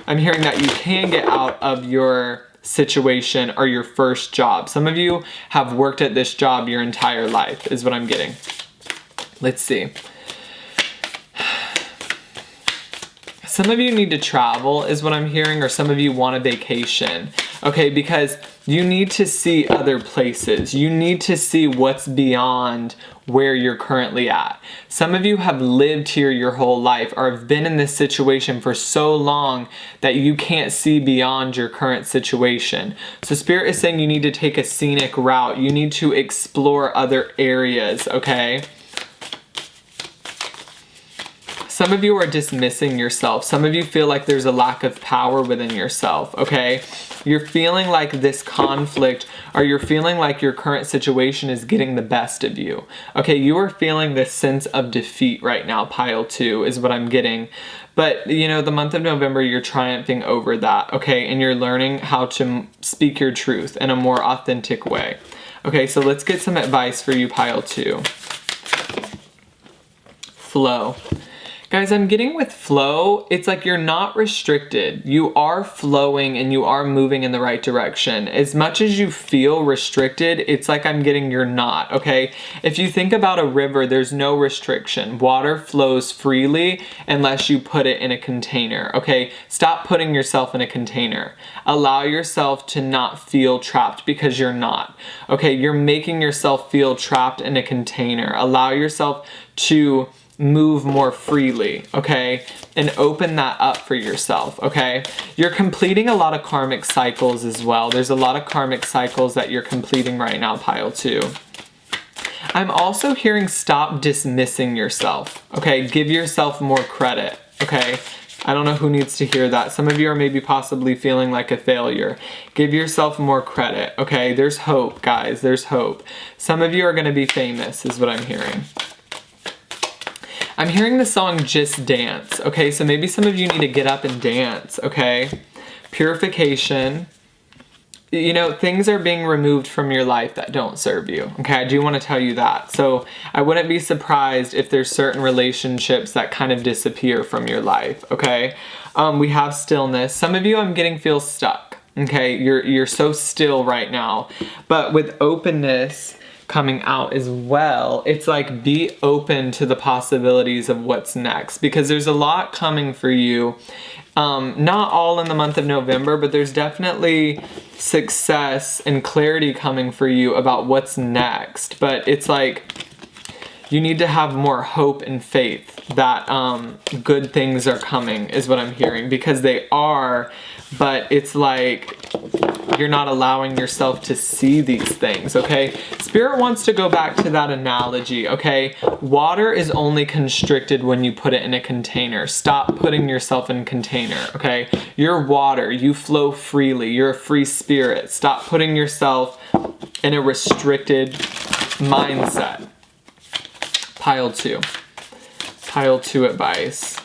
hearing that you can get out of your situation or your first job. Some of you have worked at this job your entire life, is what I'm getting. Let's see. Some of you need to travel, is what I'm hearing, or some of you want a vacation, okay? Because you need to see other places. You need to see what's beyond where you're currently at. Some of you have lived here your whole life or have been in this situation for so long that you can't see beyond your current situation. So Spirit is saying you need to take a scenic route. You need to explore other areas, okay? Some of you are dismissing yourself. Some of you feel like there's a lack of power within yourself, okay? You're feeling like this conflict, or you're feeling like your current situation is getting the best of you. Okay, you are feeling this sense of defeat right now, pile 2, is what I'm getting. But, you know, the month of November, you're triumphing over that, okay? And you're learning how to speak your truth in a more authentic way. Okay, so let's get some advice for you, pile 2. Flow. Guys, I'm getting with flow, it's like you're not restricted. You are flowing and you are moving in the right direction. As much as you feel restricted, it's like I'm getting you're not, okay? If you think about a river, there's no restriction. Water flows freely unless you put it in a container, okay? Stop putting yourself in a container. Allow yourself to not feel trapped because you're not, okay? You're making yourself feel trapped in a container. Allow yourself to move more freely, okay? And open that up for yourself, okay? You're completing a lot of karmic cycles as well. There's a lot of karmic cycles that you're completing right now, pile 2. I'm also hearing stop dismissing yourself, okay? Give yourself more credit, okay? I don't know who needs to hear that. Some of you are maybe possibly feeling like a failure. Give yourself more credit, okay? There's hope, guys. There's hope. Some of you are going to be famous, is what I'm hearing. I'm hearing the song Just Dance, okay? So maybe some of you need to get up and dance, okay? Purification. You know, things are being removed from your life that don't serve you, okay? I do want to tell you that. So I wouldn't be surprised if there's certain relationships that kind of disappear from your life, okay? We have stillness. Some of you, I'm getting, feel stuck, okay? You're so still right now. But with openness coming out as well, it's like be open to the possibilities of what's next, because there's a lot coming for you. Not all in the month of November, but there's definitely success and clarity coming for you about what's next. But it's like you need to have more hope and faith that good things are coming, is what I'm hearing, because they are, but it's like you're not allowing yourself to see these things, okay? Spirit wants to go back to that analogy, okay? Water is only constricted when you put it in a container. Stop putting yourself in a container, okay? You're water. You flow freely. You're a free spirit. Stop putting yourself in a restricted mindset. Pile 2. Pile 2 advice.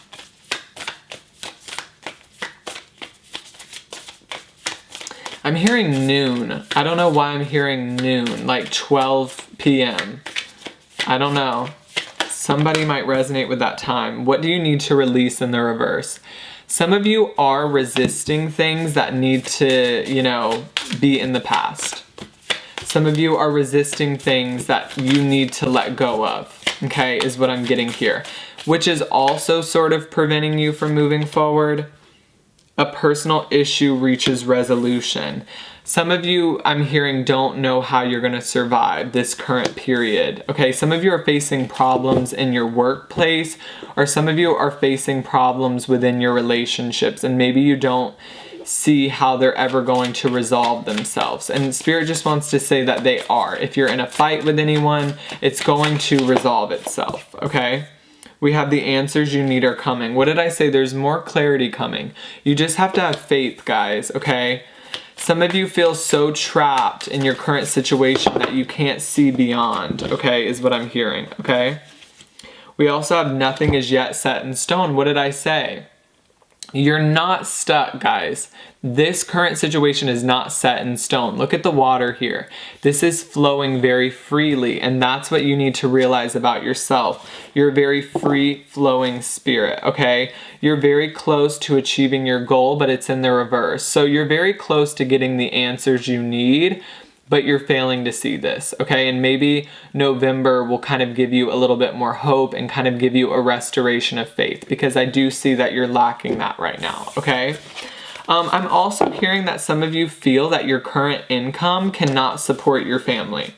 I'm hearing noon. I don't know why I'm hearing noon, like 12 p.m. I don't know. Somebody might resonate with that time. What do you need to release in the reverse? Some of you are resisting things that need to, you know, be in the past. Some of you are resisting things that you need to let go of, okay, is what I'm getting here, which is also sort of preventing you from moving forward. a personal issue reaches resolution. Some of you, I'm hearing, don't know how you're going to survive this current period. Okay, some of you are facing problems in your workplace, or some of you are facing problems within your relationships, and maybe you don't see how they're ever going to resolve themselves. And Spirit just wants to say that they are. If you're in a fight with anyone, it's going to resolve itself, okay? We have the answers you need are coming. What did I say? There's more clarity coming. You just have to have faith, guys, okay? Some of you feel so trapped in your current situation that you can't see beyond, okay, is what I'm hearing, okay? We also have nothing is yet set in stone. What did I say? You're not stuck, guys. This current situation is not set in stone. Look at the water here. This is flowing very freely, and that's what you need to realize about yourself. You're a very free-flowing spirit, okay? You're very close to achieving your goal, but it's in the reverse. So you're very close to getting the answers you need, but you're failing to see this, okay? And maybe November will kind of give you a little bit more hope and kind of give you a restoration of faith, because I do see that you're lacking that right now, okay? I'm also hearing that some of you feel that your current income cannot support your family.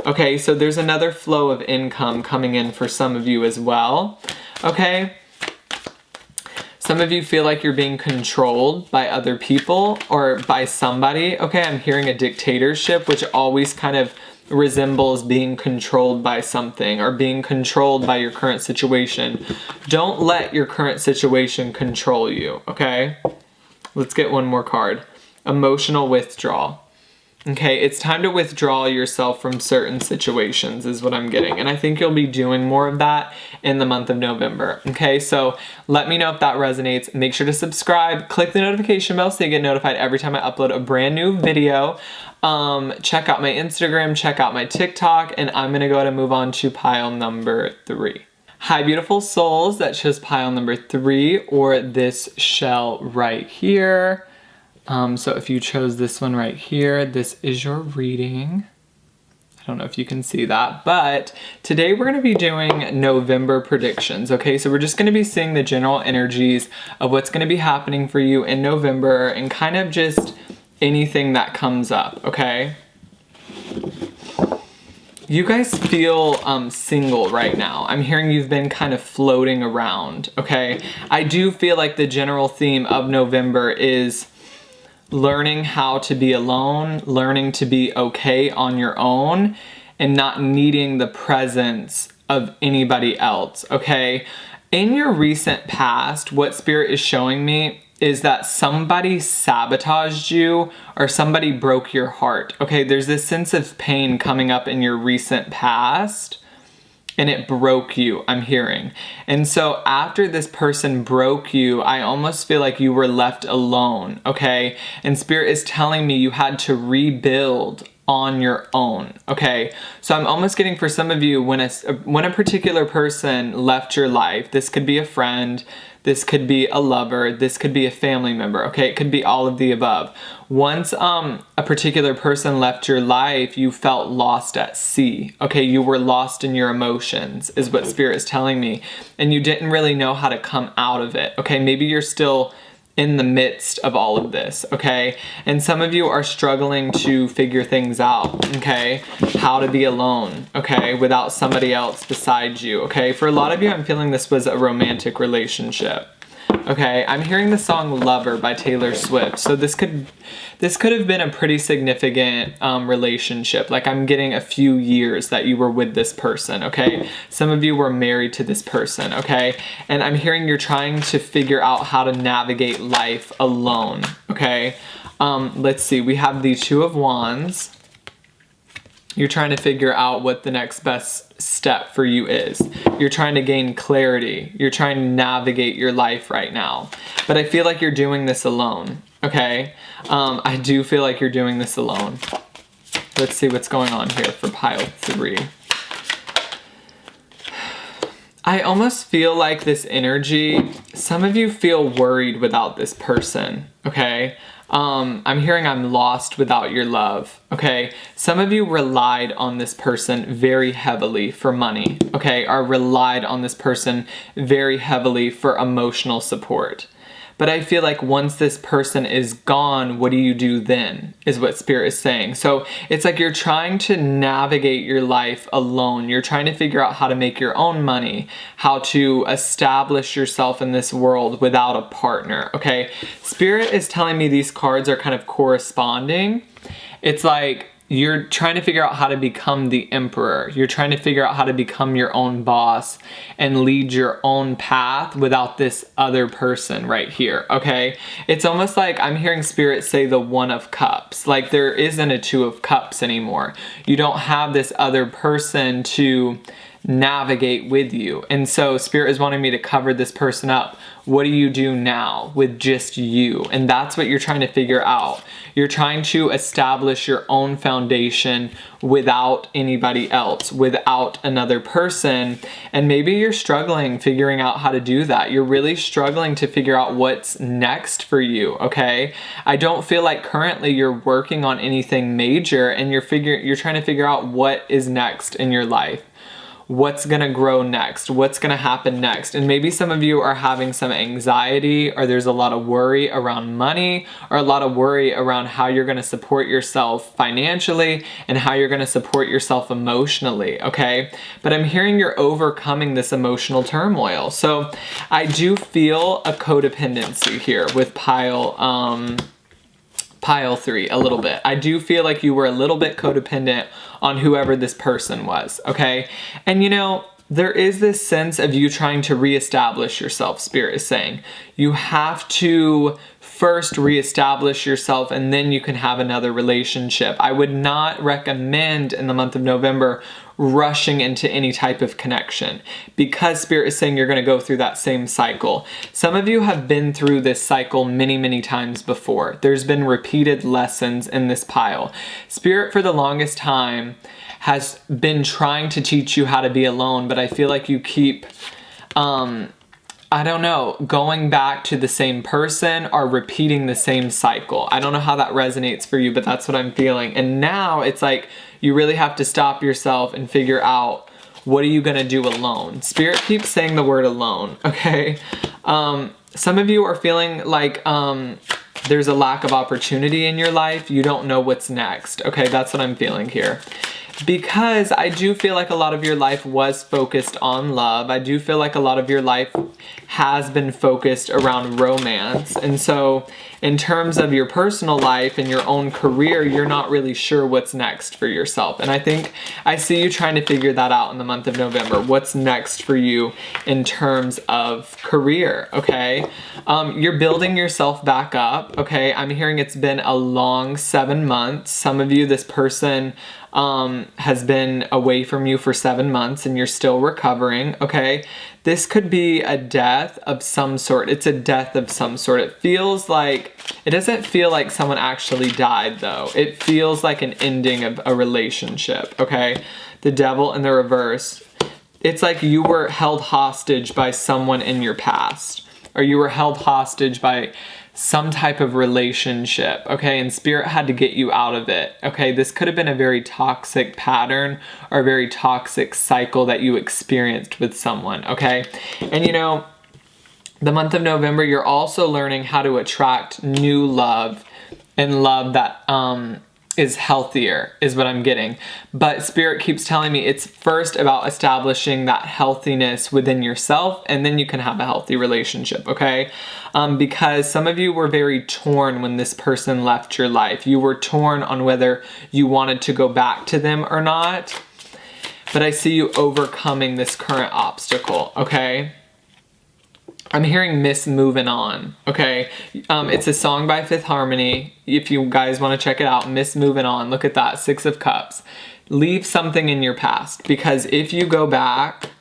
Okay, so there's another flow of income coming in for some of you as well, okay? Some of you feel like you're being controlled by other people or by somebody. Okay, I'm hearing a dictatorship, which always kind of resembles being controlled by something or being controlled by your current situation. Don't let your current situation control you, okay? Let's get one more card. Emotional withdrawal. Okay, it's time to withdraw yourself from certain situations is what I'm getting. And I think you'll be doing more of that in the month of November. Okay, so let me know if that resonates. Make sure to subscribe, click the notification bell so you get notified every time I upload a brand new video. Check out my Instagram, check out my TikTok, and I'm gonna go ahead and move on to pile number 3. Hi, beautiful souls. That chose pile number 3 or this shell right here. So if you chose this one right here, this is your reading. I don't know if you can see that, but today we're going to be doing November predictions, okay? So we're just going to be seeing the general energies of what's going to be happening for you in November and kind of just anything that comes up, okay? You guys feel single right now. I'm hearing you've been kind of floating around, okay? I do feel like the general theme of November is learning how to be alone, learning to be okay on your own, and not needing the presence of anybody else, okay? In your recent past, what Spirit is showing me is that somebody sabotaged you or somebody broke your heart, okay? There's this sense of pain coming up in your recent past, and it broke you, I'm hearing. And so after this person broke you, I almost feel like you were left alone, okay? And Spirit is telling me you had to rebuild on your own, okay? So I'm almost getting for some of you, when a particular person left your life, this could be a friend, this could be a lover, this could be a family member, okay? It could be all of the above. Once a particular person left your life, you felt lost at sea, okay? You were lost in your emotions, is what Spirit is telling me. And you didn't really know how to come out of it, okay? Maybe you're still in the midst of all of this, okay? And some of you are struggling to figure things out, okay? How to be alone, okay? Without somebody else beside you, okay? For a lot of you, I'm feeling this was a romantic relationship, okay? I'm hearing the song Lover by Taylor Swift. So this could have been a pretty significant relationship. Like, I'm getting a few years that you were with this person, okay? Some of you were married to this person, okay? And I'm hearing you're trying to figure out how to navigate life alone, okay? Let's see, we have the Two of Wands. You're trying to figure out what the next best step for you is. You're trying to gain clarity. You're trying to navigate your life right now. But I feel like you're doing this alone, okay? I do feel like you're doing this alone. Let's see what's going on here for pile 3. I almost feel like this energy, some of you feel worried without this person, okay? I'm hearing I'm lost without your love, okay? Some of you relied on this person very heavily for money, okay? Or relied on this person very heavily for emotional support. But I feel like once this person is gone, what do you do then, is what Spirit is saying. So it's like you're trying to navigate your life alone. You're trying to figure out how to make your own money, how to establish yourself in this world without a partner, okay? Spirit is telling me these cards are kind of corresponding. It's like you're trying to figure out how to become the emperor. You're trying to figure out how to become your own boss and lead your own path without this other person right here, okay? It's almost like I'm hearing Spirit say the One of Cups. Like there isn't a Two of Cups anymore. You don't have this other person to navigate with you. And so Spirit is wanting me to cover this person up. What do you do now with just you? And that's what you're trying to figure out. You're trying to establish your own foundation without anybody else, without another person. And maybe you're struggling figuring out how to do that. You're really struggling to figure out what's next for you, okay? I don't feel like currently you're working on anything major, and you're trying to figure out what is next in your life. What's gonna grow next? What's gonna happen next? And maybe some of you are having some anxiety, or there's a lot of worry around money, or a lot of worry around how you're gonna support yourself financially and how you're gonna support yourself emotionally, okay? But I'm hearing you're overcoming this emotional turmoil. So I do feel a codependency here with pile 3 a little bit. I do feel like you were a little bit codependent on whoever this person was, okay? And you know, there is this sense of you trying to reestablish yourself, Spirit is saying. You have to first reestablish yourself, and then you can have another relationship. I would not recommend in the month of November rushing into any type of connection, because Spirit is saying you're going to go through that same cycle. Some of you have been through this cycle many, many times before. There's been repeated lessons in this pile. Spirit for the longest time has been trying to teach you how to be alone, but I feel like you keep, I don't know, going back to the same person or repeating the same cycle. I don't know how that resonates for you, but that's what I'm feeling. And now it's like you really have to stop yourself and figure out, what are you gonna do alone? Spirit keeps saying the word alone, okay? Some of you are feeling like there's a lack of opportunity in your life. You don't know what's next, okay? That's what I'm feeling here. Because I do feel like a lot of your life was focused on love. I do feel like a lot of your life has been focused around romance. And so in terms of your personal life and your own career, you're not really sure what's next for yourself. And I think I see you trying to figure that out in the month of November. What's next for you in terms of career, okay? You're building yourself back up, okay? I'm hearing it's been a long 7 months. Some of you, this person has been away from you for 7 months and you're still recovering, okay? This could be a death of some sort. It's a death of some sort. It doesn't feel like someone actually died though. It feels like an ending of a relationship, okay? The Devil in the reverse. It's like you were held hostage by someone in your past, or you were held hostage by some type of relationship, okay? And Spirit had to get you out of it, okay? This could have been a very toxic pattern or a very toxic cycle that you experienced with someone, okay? And you know, the month of November, you're also learning how to attract new love, and love that is healthier, is what I'm getting. But Spirit keeps telling me it's first about establishing that healthiness within yourself, and then you can have a healthy relationship, okay? Because some of you were very torn when this person left your life. You were torn on whether you wanted to go back to them or not. But I see you overcoming this current obstacle, okay? I'm hearing Miss Moving On, okay? It's a song by Fifth Harmony. If you guys want to check it out, Miss Moving On. Look at that, 6 of Cups. Leave something in your past, because if you go back,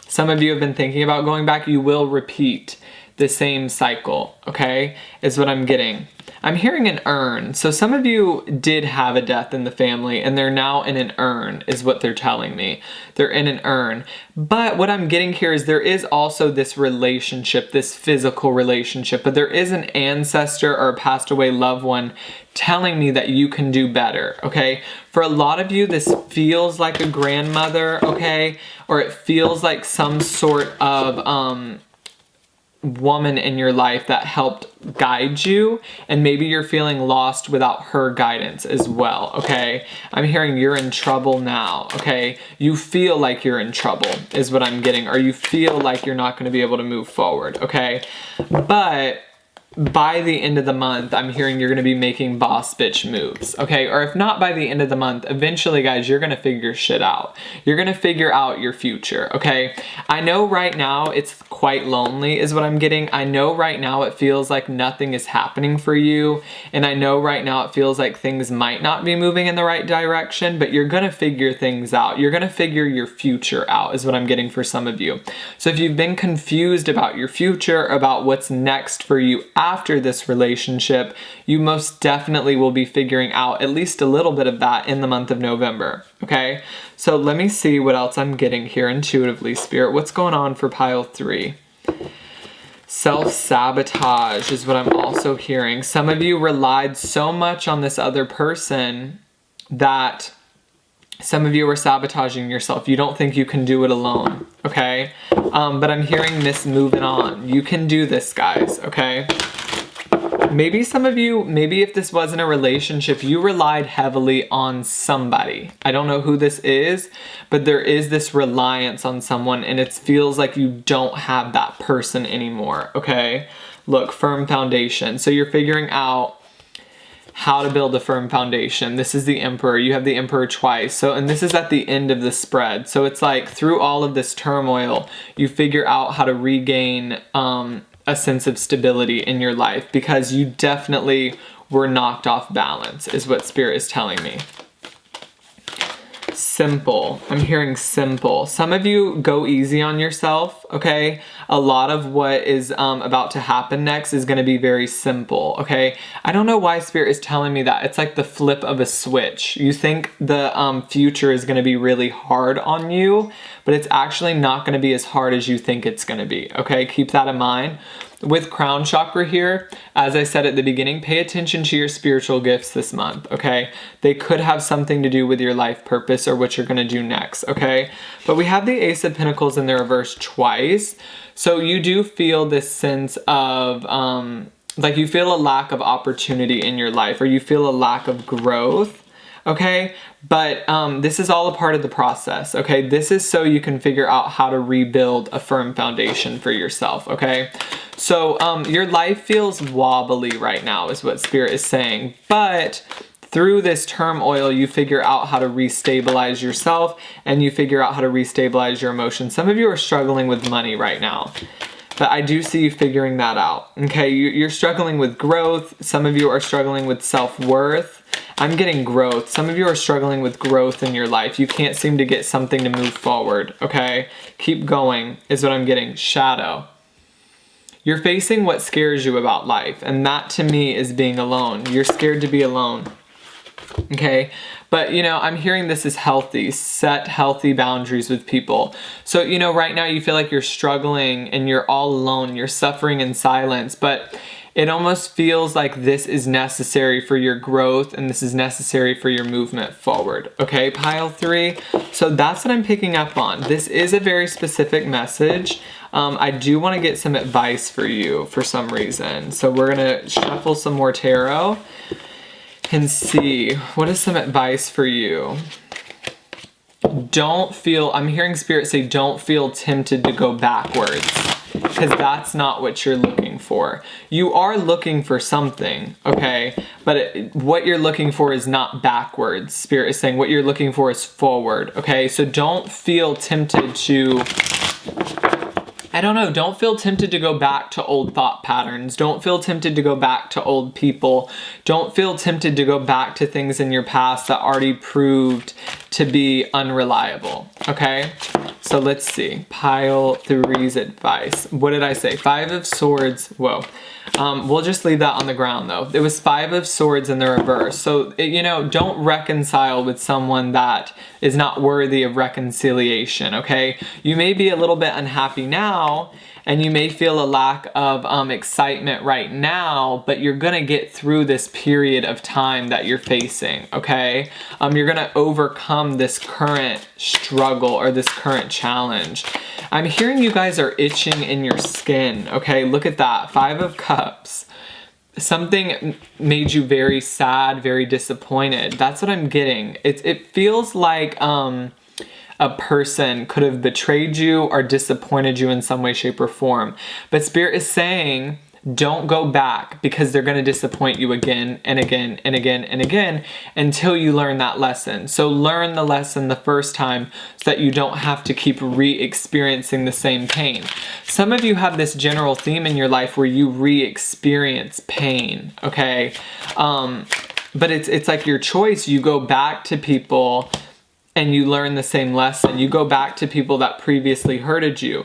some of you have been thinking about going back, you will repeat the same cycle, okay? Is what I'm getting. I'm hearing an urn. So some of you did have a death in the family and they're now in an urn, is what they're telling me. They're in an urn. But what I'm getting here is there is also this relationship, this physical relationship, but there is an ancestor or a passed away loved one telling me that you can do better, okay? For a lot of you, this feels like a grandmother, okay? Or it feels like some sort of, woman in your life that helped guide you, and maybe you're feeling lost without her guidance as well, okay? I'm hearing you're in trouble now, okay? You feel like you're in trouble is what I'm getting, or you feel like you're not going to be able to move forward, okay? But by the end of the month, I'm hearing you're going to be making boss bitch moves, okay? Or if not by the end of the month, eventually, guys, you're going to figure shit out. You're going to figure out your future, okay? I know right now it's quite lonely is what I'm getting. I know right now it feels like nothing is happening for you. And I know right now it feels like things might not be moving in the right direction, but you're going to figure things out. You're going to figure your future out is what I'm getting for some of you. So if you've been confused about your future, about what's next for you after this relationship, you most definitely will be figuring out at least a little bit of that in the month of November, okay? So let me see what else I'm getting here intuitively, Spirit. What's going on for pile 3? Self-sabotage is what I'm also hearing. Some of you relied so much on this other person that some of you are sabotaging yourself. You don't think you can do it alone, okay? But I'm hearing this moving on. You can do this, guys, okay? Maybe some of you, maybe if this wasn't a relationship, you relied heavily on somebody. I don't know who this is, but there is this reliance on someone, and it feels like you don't have that person anymore, okay? Look, firm foundation. So you're figuring out how to build a firm foundation. This is the Emperor. You have the Emperor twice. So, and this is at the end of the spread. So it's like through all of this turmoil, you figure out how to regain a sense of stability in your life, because you definitely were knocked off balance is what Spirit is telling me. Simple. I'm hearing simple. Some of you go easy on yourself, okay? A lot of what is about to happen next is going to be very simple, okay? I don't know why Spirit is telling me that. It's like the flip of a switch. You think the future is going to be really hard on you, but it's actually not going to be as hard as you think it's going to be, okay? Keep that in mind. With crown chakra here, as I said at the beginning, pay attention to your spiritual gifts this month, okay? They could have something to do with your life purpose or what you're going to do next, okay? But we have the Ace of Pentacles in the reverse twice. So you do feel this sense of, like you feel a lack of opportunity in your life, or you feel a lack of growth, okay? But this is all a part of the process, okay? This is so you can figure out how to rebuild a firm foundation for yourself, okay? So your life feels wobbly right now is what Spirit is saying, but through this turmoil, you figure out how to restabilize yourself, and you figure out how to restabilize your emotions. Some of you are struggling with money right now, but I do see you figuring that out, okay? You're struggling with growth. Some of you are struggling with self-worth. I'm getting growth. Some of you are struggling with growth in your life. You can't seem to get something to move forward, okay? Keep going is what I'm getting. Shadow. You're facing what scares you about life, and that to me is being alone. You're scared to be alone, okay? But, you know, I'm hearing this is healthy. Set healthy boundaries with people. So, you know, right now you feel like you're struggling and you're all alone. You're suffering in silence, but it almost feels like this is necessary for your growth, and this is necessary for your movement forward. Okay, pile 3. So that's what I'm picking up on. This is a very specific message. I do want to get some advice for you for some reason. So we're going to shuffle some more tarot and see what is some advice for you. Don't feel, I'm hearing Spirit say, don't feel tempted to go backwards, because that's not what you're looking for. You are looking for something, okay? But what you're looking for is not backwards. Spirit is saying what you're looking for is forward, okay? So don't feel tempted to, I don't know, don't feel tempted to go back to old thought patterns. Don't feel tempted to go back to old people. Don't feel tempted to go back to things in your past that already proved to be unreliable, okay? So let's see, pile 3's advice. What did I say? 5 of Swords, whoa. We'll just leave that on the ground though. It was 5 of Swords in the reverse. So, you know, don't reconcile with someone that is not worthy of reconciliation, okay? You may be a little bit unhappy now, and you may feel a lack of excitement right now, but you're gonna get through this period of time that you're facing, okay? You're gonna overcome this current struggle or this current challenge. I'm hearing you guys are itching in your skin, okay? Look at that, 5 of Cups. Something made you very sad, very disappointed. That's what I'm getting. It feels like a person could have betrayed you or disappointed you in some way, shape, or form. But Spirit is saying, don't go back, because they're going to disappoint you again and again and again and again until you learn that lesson. So learn the lesson the first time so that you don't have to keep re-experiencing the same pain. Some of you have this general theme in your life where you re-experience pain, okay? But it's like your choice. You go back to people and you learn the same lesson. You go back to people that previously previously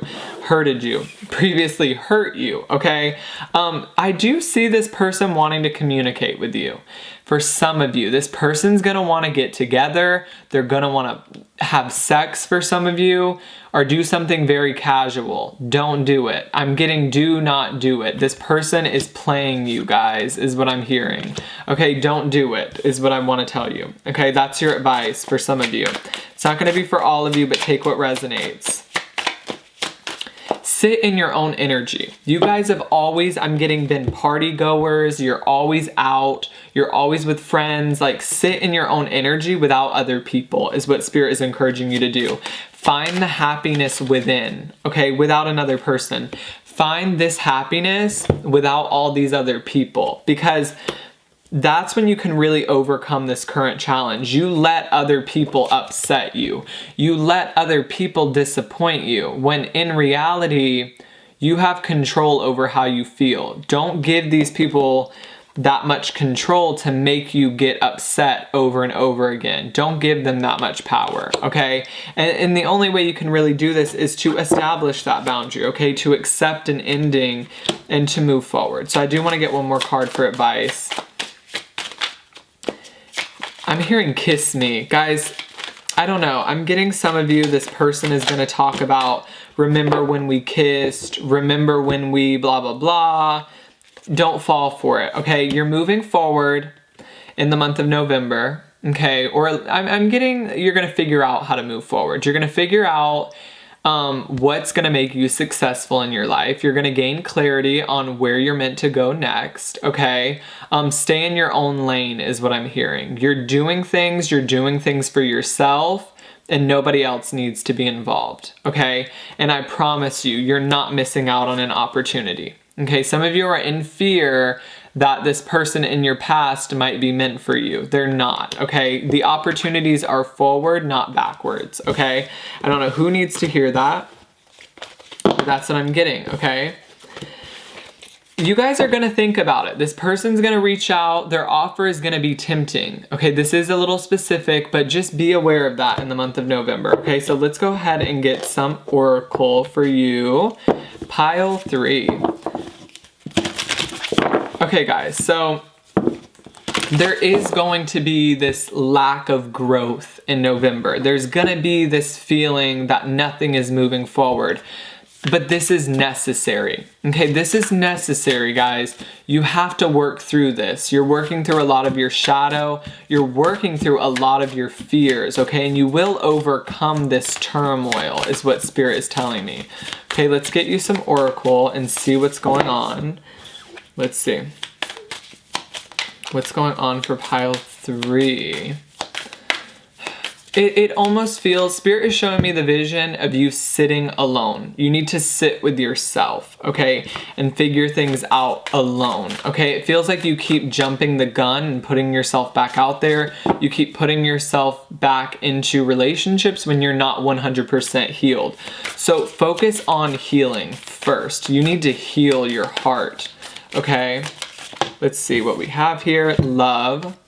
hurt you, okay? I do see this person wanting to communicate with you. For some of you, this person's gonna wanna get together. They're gonna wanna have sex for some of you, or do something very casual. Don't do it. I'm getting do not do it. This person is playing you guys, is what I'm hearing. Okay, don't do it, is what I wanna tell you. Okay, that's your advice for some of you. It's not gonna be for all of you, but take what resonates. Sit in your own energy. You guys have always, I'm getting, been party goers. You're always out. You're always with friends. Like, sit in your own energy without other people is what Spirit is encouraging you to do. Find the happiness within, okay, without another person. Find this happiness without all these other people, because that's when you can really overcome this current challenge. You let other people upset you. You let other people disappoint you, when in reality, you have control over how you feel. Don't give these people that much control to make you get upset over and over again. Don't give them that much power, okay? And the only way you can really do this is to establish that boundary, okay? To accept an ending and to move forward. So I do want to get one more card for advice. I'm hearing kiss me. Guys, I don't know. I'm getting some of you, this person is going to talk about, remember when we kissed, remember when we blah, blah, blah. Don't fall for it, okay? You're moving forward in the month of November, okay? Or I'm getting, you're going to figure out how to move forward. You're going to figure out what's going to make you successful in your life. You're going to gain clarity on where you're meant to go next, okay? Stay in your own lane is what I'm hearing. You're doing things for yourself, and nobody else needs to be involved, okay? And I promise you, you're not missing out on an opportunity, okay? Some of you are in fear that this person in your past might be meant for you. They're not, okay? The opportunities are forward, not backwards, okay? I don't know who needs to hear that, but that's what I'm getting, okay? You guys are gonna think about it. This person's gonna reach out. Their offer is gonna be tempting, okay? This is a little specific, but just be aware of that in the month of November, okay? So let's go ahead and get some oracle for you. Pile 3. Okay, guys, so there is going to be this lack of growth in November. There's gonna be this feeling that nothing is moving forward, but this is necessary, okay? This is necessary, guys. You have to work through this. You're working through a lot of your shadow. You're working through a lot of your fears, okay? And you will overcome this turmoil, is what Spirit is telling me. Okay, let's get you some oracle and see what's going on. Let's see. What's going on for pile 3? It almost feels, Spirit is showing me the vision of you sitting alone. You need to sit with yourself, okay? And figure things out alone, okay? It feels like you keep jumping the gun and putting yourself back out there. You keep putting yourself back into relationships when you're not 100% healed. So focus on healing first. You need to heal your heart. Okay, let's see what we have here. Love.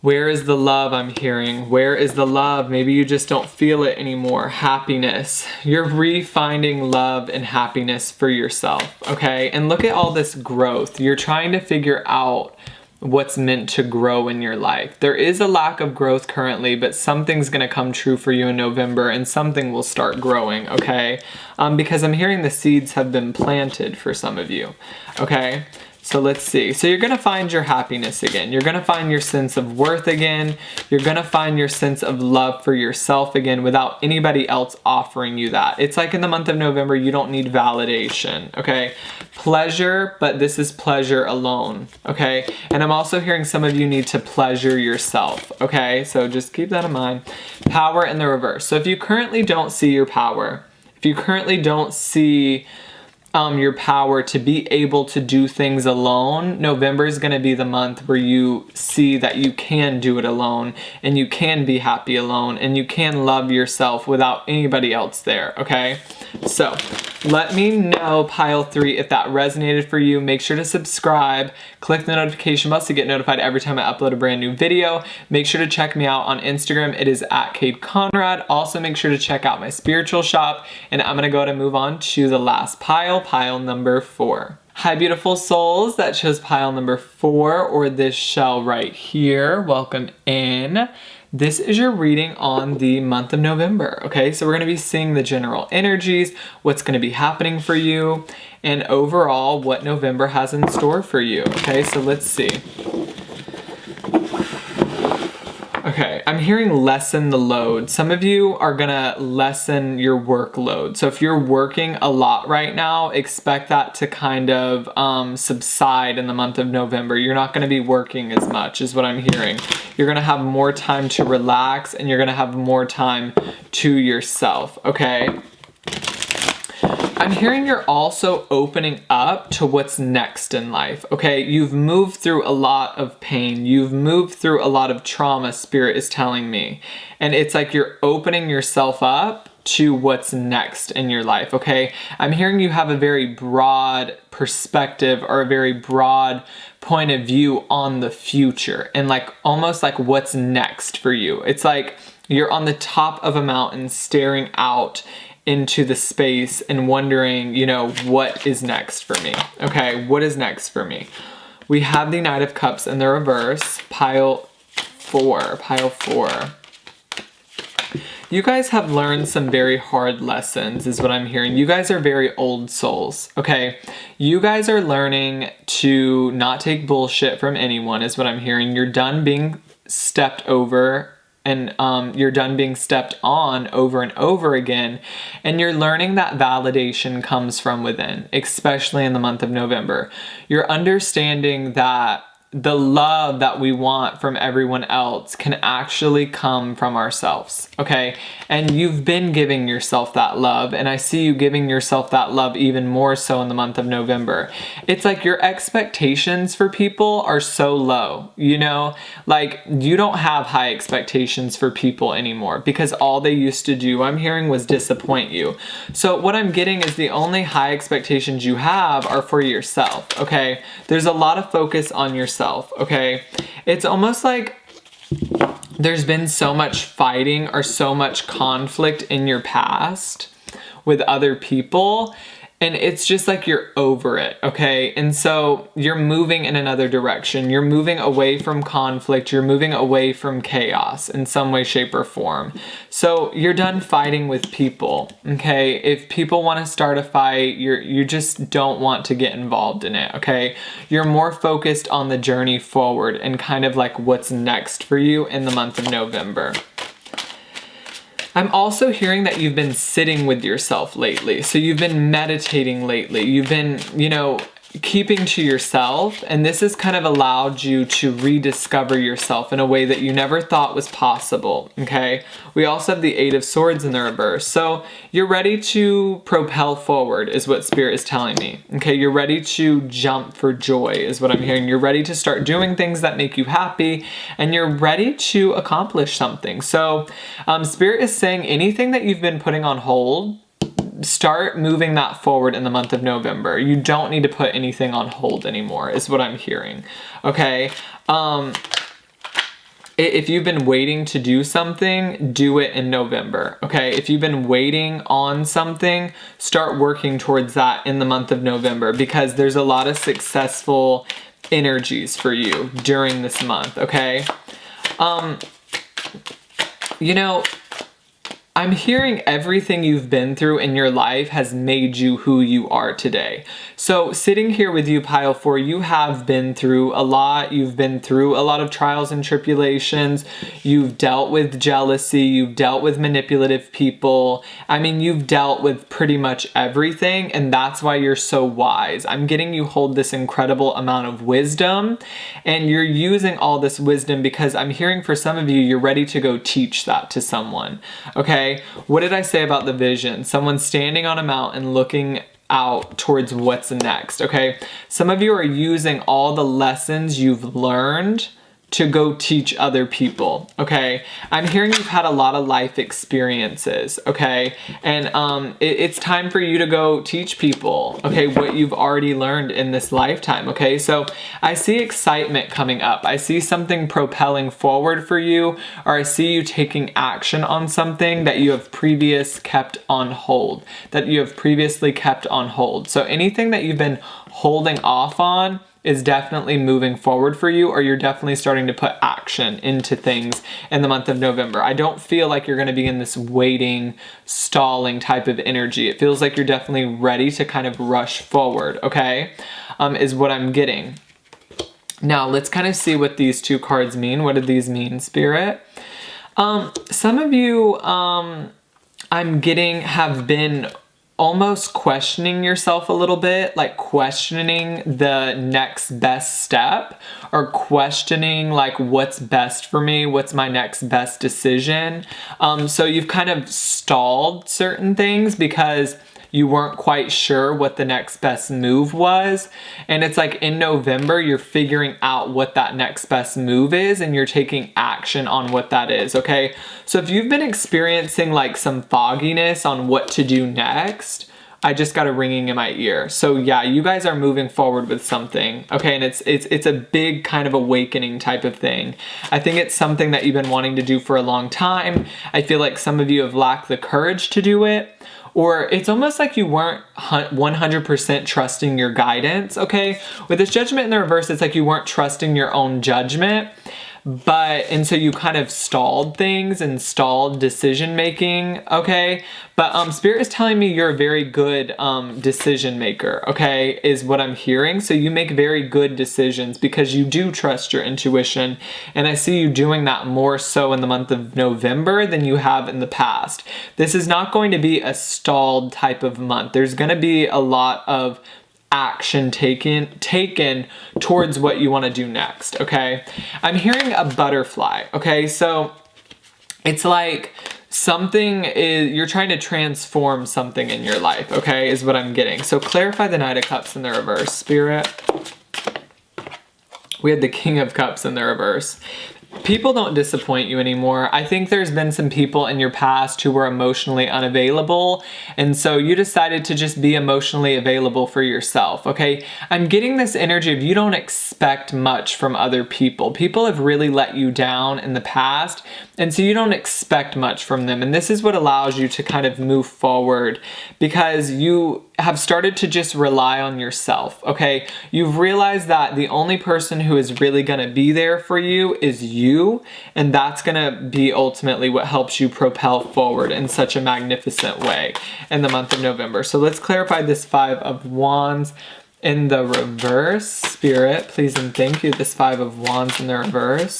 Where is the love I'm hearing? Where is the love? Maybe you just don't feel it anymore. Happiness. You're refinding love and happiness for yourself, okay? And look at all this growth. You're trying to figure out what's meant to grow in your life. There is a lack of growth currently, but something's going to come true for you in November and something will start growing, okay? Because I'm hearing the seeds have been planted for some of you, okay? So let's see. So you're going to find your happiness again. You're going to find your sense of worth again. You're going to find your sense of love for yourself again without anybody else offering you that. It's like in the month of November, you don't need validation, okay? Pleasure, but this is pleasure alone, okay? And I'm also hearing some of you need to pleasure yourself, okay? So just keep that in mind. Power in the reverse. So if you currently don't see your power, if you currently don't see your power to be able to do things alone, November is going to be the month where you see that you can do it alone and you can be happy alone and you can love yourself without anybody else there, okay? So let me know, pile 3, if that resonated for you. Make sure to subscribe, click the notification bell to get notified every time I upload a brand new video. Make sure to check me out on Instagram. It is @KateConrad. Also make sure to check out my spiritual shop, and I'm gonna go ahead and move on to the last pile number 4. Hi beautiful souls that chose pile number 4 or this shell right here. Welcome in. This is your reading on the month of November, okay? So we're going to be seeing the general energies, what's going to be happening for you, and overall what November has in store for you, okay? So let's see. Okay, I'm hearing lessen the load. Some of you are gonna lessen your workload. So if you're working a lot right now, expect that to kind of subside in the month of November. You're not gonna be working as much is what I'm hearing. You're gonna have more time to relax and you're gonna have more time to yourself, okay? I'm hearing you're also opening up to what's next in life, okay? You've moved through a lot of pain. You've moved through a lot of trauma, Spirit is telling me. And it's like you're opening yourself up to what's next in your life, okay? I'm hearing you have a very broad perspective or a very broad point of view on the future and like almost like what's next for you. It's like you're on the top of a mountain staring out into the space and wondering, you know, what is next for me? Okay, what is next for me? We have the Knight of Cups in the reverse, pile 4. You guys have learned some very hard lessons is what I'm hearing. You guys are very old souls, okay? You guys are learning to not take bullshit from anyone is what I'm hearing. You're done being stepped over and you're done being stepped on over and over again, and you're learning that validation comes from within, especially in the month of November. You're understanding that the love that we want from everyone else can actually come from ourselves, okay? And you've been giving yourself that love, and I see you giving yourself that love even more so in the month of November. It's like your expectations for people are so low, you know? Like, you don't have high expectations for people anymore because all they used to do, I'm hearing, was disappoint you. So what I'm getting is the only high expectations you have are for yourself, okay? There's a lot of focus on yourself. Okay, it's almost like there's been so much fighting or so much conflict in your past with other people, and it's just like you're over it, okay? And so you're moving in another direction. You're moving away from conflict. You're moving away from chaos in some way, shape, or form. So you're done fighting with people, okay? If people want to start a fight, you just don't want to get involved in it, okay? You're more focused on the journey forward and kind of like what's next for you in the month of November. I'm also hearing that you've been sitting with yourself lately. So you've been meditating lately. You've been, you know, keeping to yourself, and this has kind of allowed you to rediscover yourself in a way that you never thought was possible, okay? We also have the 8 of Swords in the reverse. So you're ready to propel forward is what Spirit is telling me, okay? You're ready to jump for joy is what I'm hearing. You're ready to start doing things that make you happy, and you're ready to accomplish something. So Spirit is saying anything that you've been putting on hold, start moving that forward in the month of November. You don't need to put anything on hold anymore is what I'm hearing, okay? If you've been waiting to do something, do it in November, okay? If you've been waiting on something, start working towards that in the month of November because there's a lot of successful energies for you during this month, okay? You know, I'm hearing everything you've been through in your life has made you who you are today. So sitting here with you, Pile 4, you have been through a lot. You've been through a lot of trials and tribulations. You've dealt with jealousy. You've dealt with manipulative people. I mean, you've dealt with pretty much everything, and that's why you're so wise. I'm getting you hold this incredible amount of wisdom, and you're using all this wisdom because I'm hearing for some of you, you're ready to go teach that to someone, okay? What did I say about the vision? Someone standing on a mountain looking out towards what's next, okay? Some of you are using all the lessons you've learned to go teach other people, okay? I'm hearing you've had a lot of life experiences, okay? And it's time for you to go teach people, okay, what you've already learned in this lifetime, okay? So I see excitement coming up. I see something propelling forward for you, or I see you taking action on something that you have previously kept on hold. So anything that you've been holding off on is definitely moving forward for you, or you're definitely starting to put action into things in the month of November. I don't feel like you're going to be in this waiting, stalling type of energy. It feels like you're definitely ready to kind of rush forward, okay? Is what I'm getting. Now, let's kind of see what these two cards mean. What do these mean, Spirit? Some of you, I'm getting, have been almost questioning yourself a little bit, like questioning the next best step, or questioning like what's best for me, what's my next best decision. So you've kind of stalled certain things because you weren't quite sure what the next best move was. And it's like in November, you're figuring out what that next best move is, and you're taking action on what that is, okay? So if you've been experiencing like some fogginess on what to do next, I just got a ringing in my ear. So yeah, you guys are moving forward with something, okay? And it's a big kind of awakening type of thing. I think it's something that you've been wanting to do for a long time. I feel like some of you have lacked the courage to do it, or it's almost like you weren't 100% trusting your guidance, okay? With this Judgment in the reverse, it's like you weren't trusting your own judgment, and so you kind of stalled things and stalled decision making, okay? But Spirit is telling me you're a very good decision maker, okay, is what I'm hearing. So you make very good decisions because you do trust your intuition. And I see you doing that more so in the month of November than you have in the past. This is not going to be a stalled type of month. There's going to be a lot of action taken towards what you want to do next, okay? I'm hearing a butterfly, okay? So it's like you're trying to transform something in your life, okay, is what I'm getting. So clarify the Knight of Cups in the reverse, Spirit. We had the King of Cups in the reverse. People don't disappoint you anymore. I think there's been some people in your past who were emotionally unavailable, and so you decided to just be emotionally available for yourself, okay? I'm getting this energy of you don't expect much from other people. People have really let you down in the past, and so you don't expect much from them, and this is what allows you to kind of move forward because you have started to just rely on yourself, okay? You've realized that the only person who is really gonna be there for you is you, and that's gonna be ultimately what helps you propel forward in such a magnificent way in the month of November. So let's clarify this Five of Wands in the reverse. Spirit, please and thank you. This Five of Wands in the reverse.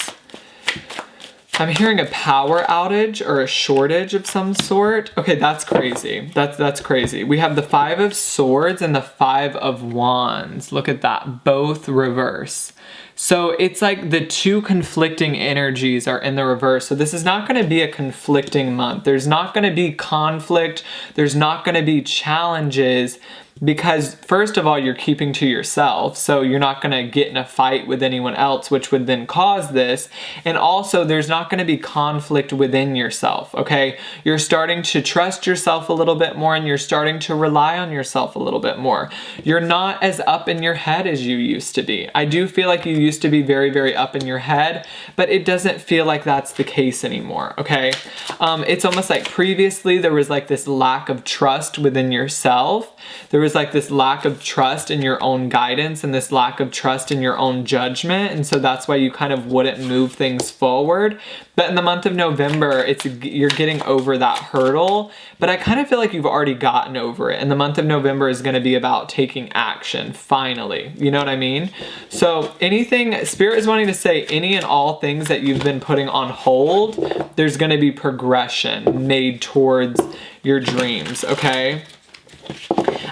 I'm hearing a power outage or a shortage of some sort. Okay, that's crazy. That's crazy. We have the Five of Swords and the Five of Wands. Look at that, both reverse. So it's like the two conflicting energies are in the reverse. So this is not going to be a conflicting month. There's not going to be conflict. There's not going to be challenges. Because first of all, you're keeping to yourself, so you're not going to get in a fight with anyone else, which would then cause this. And also, there's not going to be conflict within yourself, okay? You're starting to trust yourself a little bit more, and you're starting to rely on yourself a little bit more. You're not as up in your head as you used to be. I do feel like you used to be very, very up in your head, but it doesn't feel like that's the case anymore, okay? It's almost like previously there was like this lack of trust within yourself. There was like this lack of trust in your own guidance and this lack of trust in your own judgment. And so that's why you kind of wouldn't move things forward. But in the month of November, you're getting over that hurdle. But I kind of feel like you've already gotten over it. And the month of November is going to be about taking action, finally. You know what I mean? So anything, Spirit is wanting to say any and all things that you've been putting on hold, there's going to be progression made towards your dreams, okay?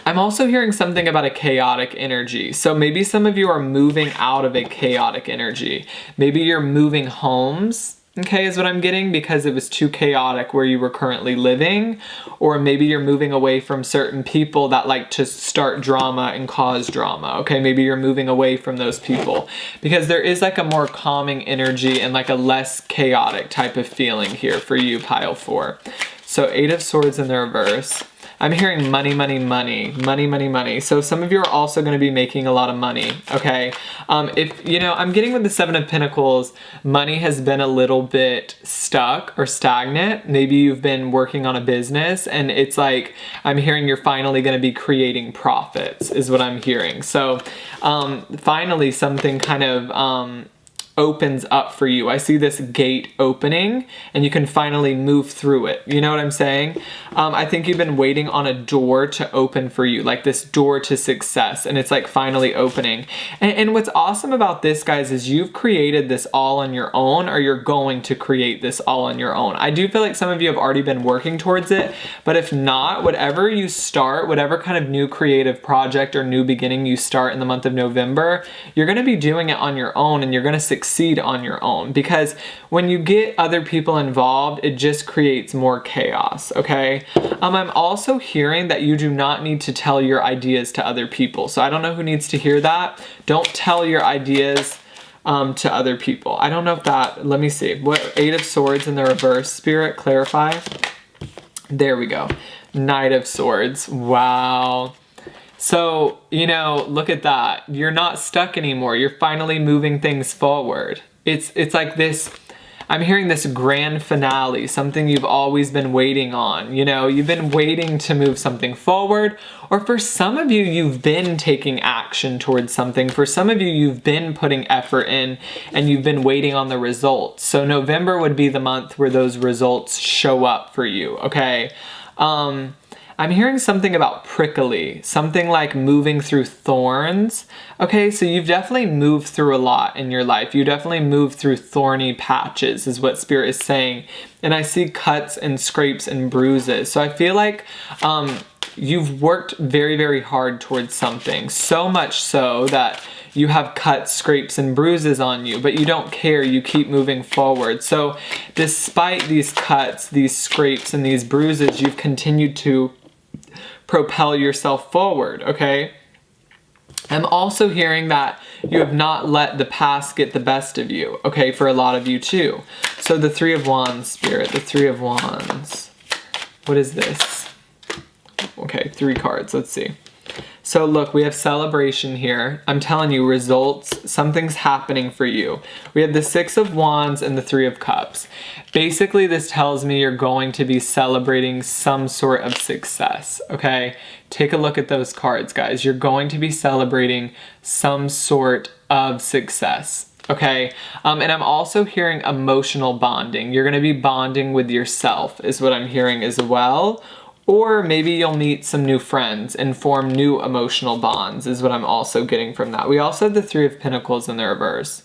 I'm also hearing something about a chaotic energy. So maybe some of you are moving out of a chaotic energy. Maybe you're moving homes, okay, is what I'm getting, because it was too chaotic where you were currently living. Or maybe you're moving away from certain people that like to start drama and cause drama, okay? Maybe you're moving away from those people because there is like a more calming energy and like a less chaotic type of feeling here for you, pile 4. So 8 of Swords in the reverse. I'm hearing money, money, money, money, money, money. So some of you are also going to be making a lot of money, okay? If, you know, I'm getting with the 7 of Pentacles, money has been a little bit stuck or stagnant. Maybe you've been working on a business and it's like, I'm hearing you're finally going to be creating profits is what I'm hearing. So finally something kind of opens up for you. I see this gate opening and you can finally move through it. You know what I'm saying? I think you've been waiting on a door to open for you, like this door to success, and it's like finally opening. And what's awesome about this, guys, is you've created this all on your own, or you're going to create this all on your own. I do feel like some of you have already been working towards it, but if not, whatever you start, whatever kind of new creative project or new beginning you start in the month of November, you're going to be doing it on your own and you're going to succeed on your own, because when you get other people involved, it just creates more chaos, okay? I'm also hearing that you do not need to tell your ideas to other people. So I don't know who needs to hear that. Don't tell your ideas to other people. I don't know if that, let me see. What, 8 of Swords in the reverse, Spirit, clarify. There we go. Knight of Swords. Wow. So, you know, look at that. You're not stuck anymore. You're finally moving things forward. It's like this, I'm hearing this grand finale, something you've always been waiting on. You know, you've been waiting to move something forward, or for some of you, you've been taking action towards something. For some of you, you've been putting effort in and you've been waiting on the results. So November would be the month where those results show up for you, okay? I'm hearing something about prickly, something like moving through thorns. Okay, so you've definitely moved through a lot in your life. You definitely moved through thorny patches is what Spirit is saying. And I see cuts and scrapes and bruises. So I feel like you've worked very, very hard towards something. So much so that you have cuts, scrapes, and bruises on you, but you don't care, you keep moving forward. So despite these cuts, these scrapes, and these bruises, you've continued to propel yourself forward, okay? I'm also hearing that you have not let the past get the best of you, okay, for a lot of you too. So the 3 of Wands, Spirit, the 3 of Wands. What is this? Okay, 3 cards, let's see. So look, we have celebration here. I'm telling you, results, something's happening for you. We have the 6 of Wands and the 3 of Cups. Basically, this tells me you're going to be celebrating some sort of success, okay? Take a look at those cards, guys. You're going to be celebrating some sort of success, okay? And I'm also hearing emotional bonding. You're gonna be bonding with yourself is what I'm hearing as well. Or maybe you'll meet some new friends and form new emotional bonds is what I'm also getting from that. We also have the 3 of Pentacles in the reverse.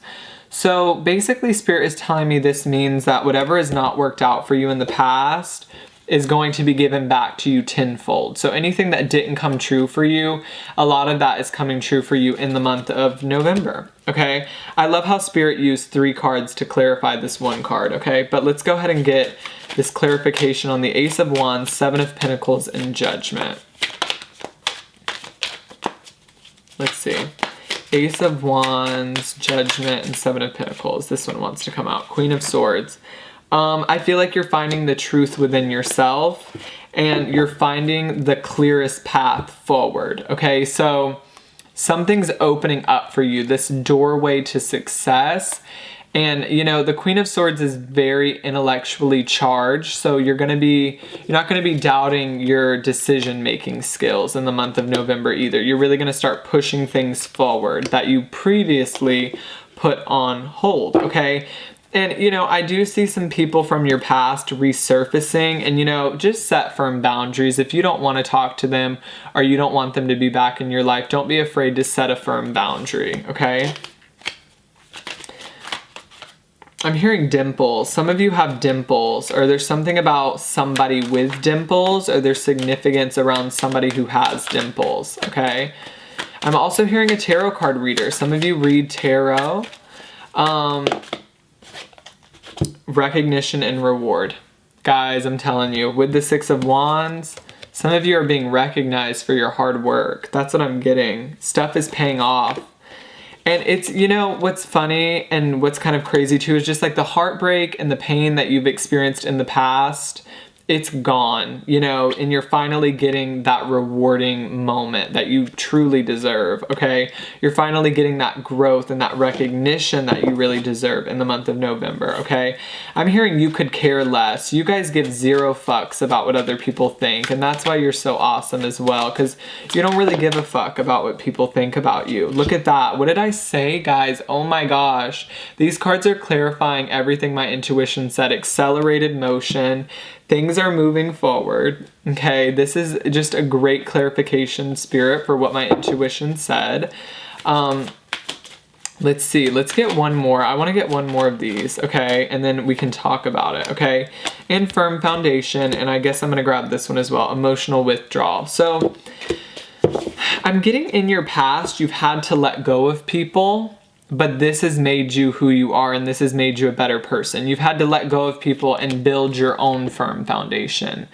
So basically, Spirit is telling me this means that whatever has not worked out for you in the past is going to be given back to you tenfold. So anything that didn't come true for you, a lot of that is coming true for you in the month of November, okay? I love how Spirit used 3 cards to clarify this one card, okay? But let's go ahead and get this clarification on the Ace of Wands, 7 of Pentacles, and Judgment. Let's see. Ace of Wands, Judgment, and 7 of Pentacles. This one wants to come out. Queen of Swords. I feel like you're finding the truth within yourself and you're finding the clearest path forward, okay? So something's opening up for you, this doorway to success, And, you know, the Queen of Swords is very intellectually charged, so you're not going to be doubting your decision-making skills in the month of November either. You're really going to start pushing things forward that you previously put on hold, okay? And, you know, I do see some people from your past resurfacing, and, you know, just set firm boundaries. If you don't want to talk to them or you don't want them to be back in your life, don't be afraid to set a firm boundary, okay? I'm hearing dimples. Some of you have dimples, or there's something about somebody with dimples, or there's significance around somebody who has dimples, okay? I'm also hearing a tarot card reader. Some of you read tarot. Recognition and reward. Guys, I'm telling you, with the Six of Wands, some of you are being recognized for your hard work. That's what I'm getting. Stuff is paying off. And it's, you know, what's funny and what's kind of crazy too is just like the heartbreak and the pain that you've experienced in the past, it's gone, you know, and you're finally getting that rewarding moment that you truly deserve, okay? You're finally getting that growth and that recognition that you really deserve in the month of November, okay? I'm hearing you could care less. You guys give zero fucks about what other people think, and that's why you're so awesome as well, because you don't really give a fuck about what people think about you. Look at that. What did I say, guys? Oh my gosh. These cards are clarifying everything my intuition said. Accelerated motion. Things are moving forward, okay? This is just a great clarification, Spirit, for what my intuition said. Let's see. Let's get one more. I want to get one more of these, okay? And then we can talk about it, okay? And firm foundation, and I guess I'm going to grab this one as well. Emotional withdrawal. So I'm getting in your past, you've had to let go of people, but this has made you who you are, and this has made you a better person. You've had to let go of people and build your own firm foundation.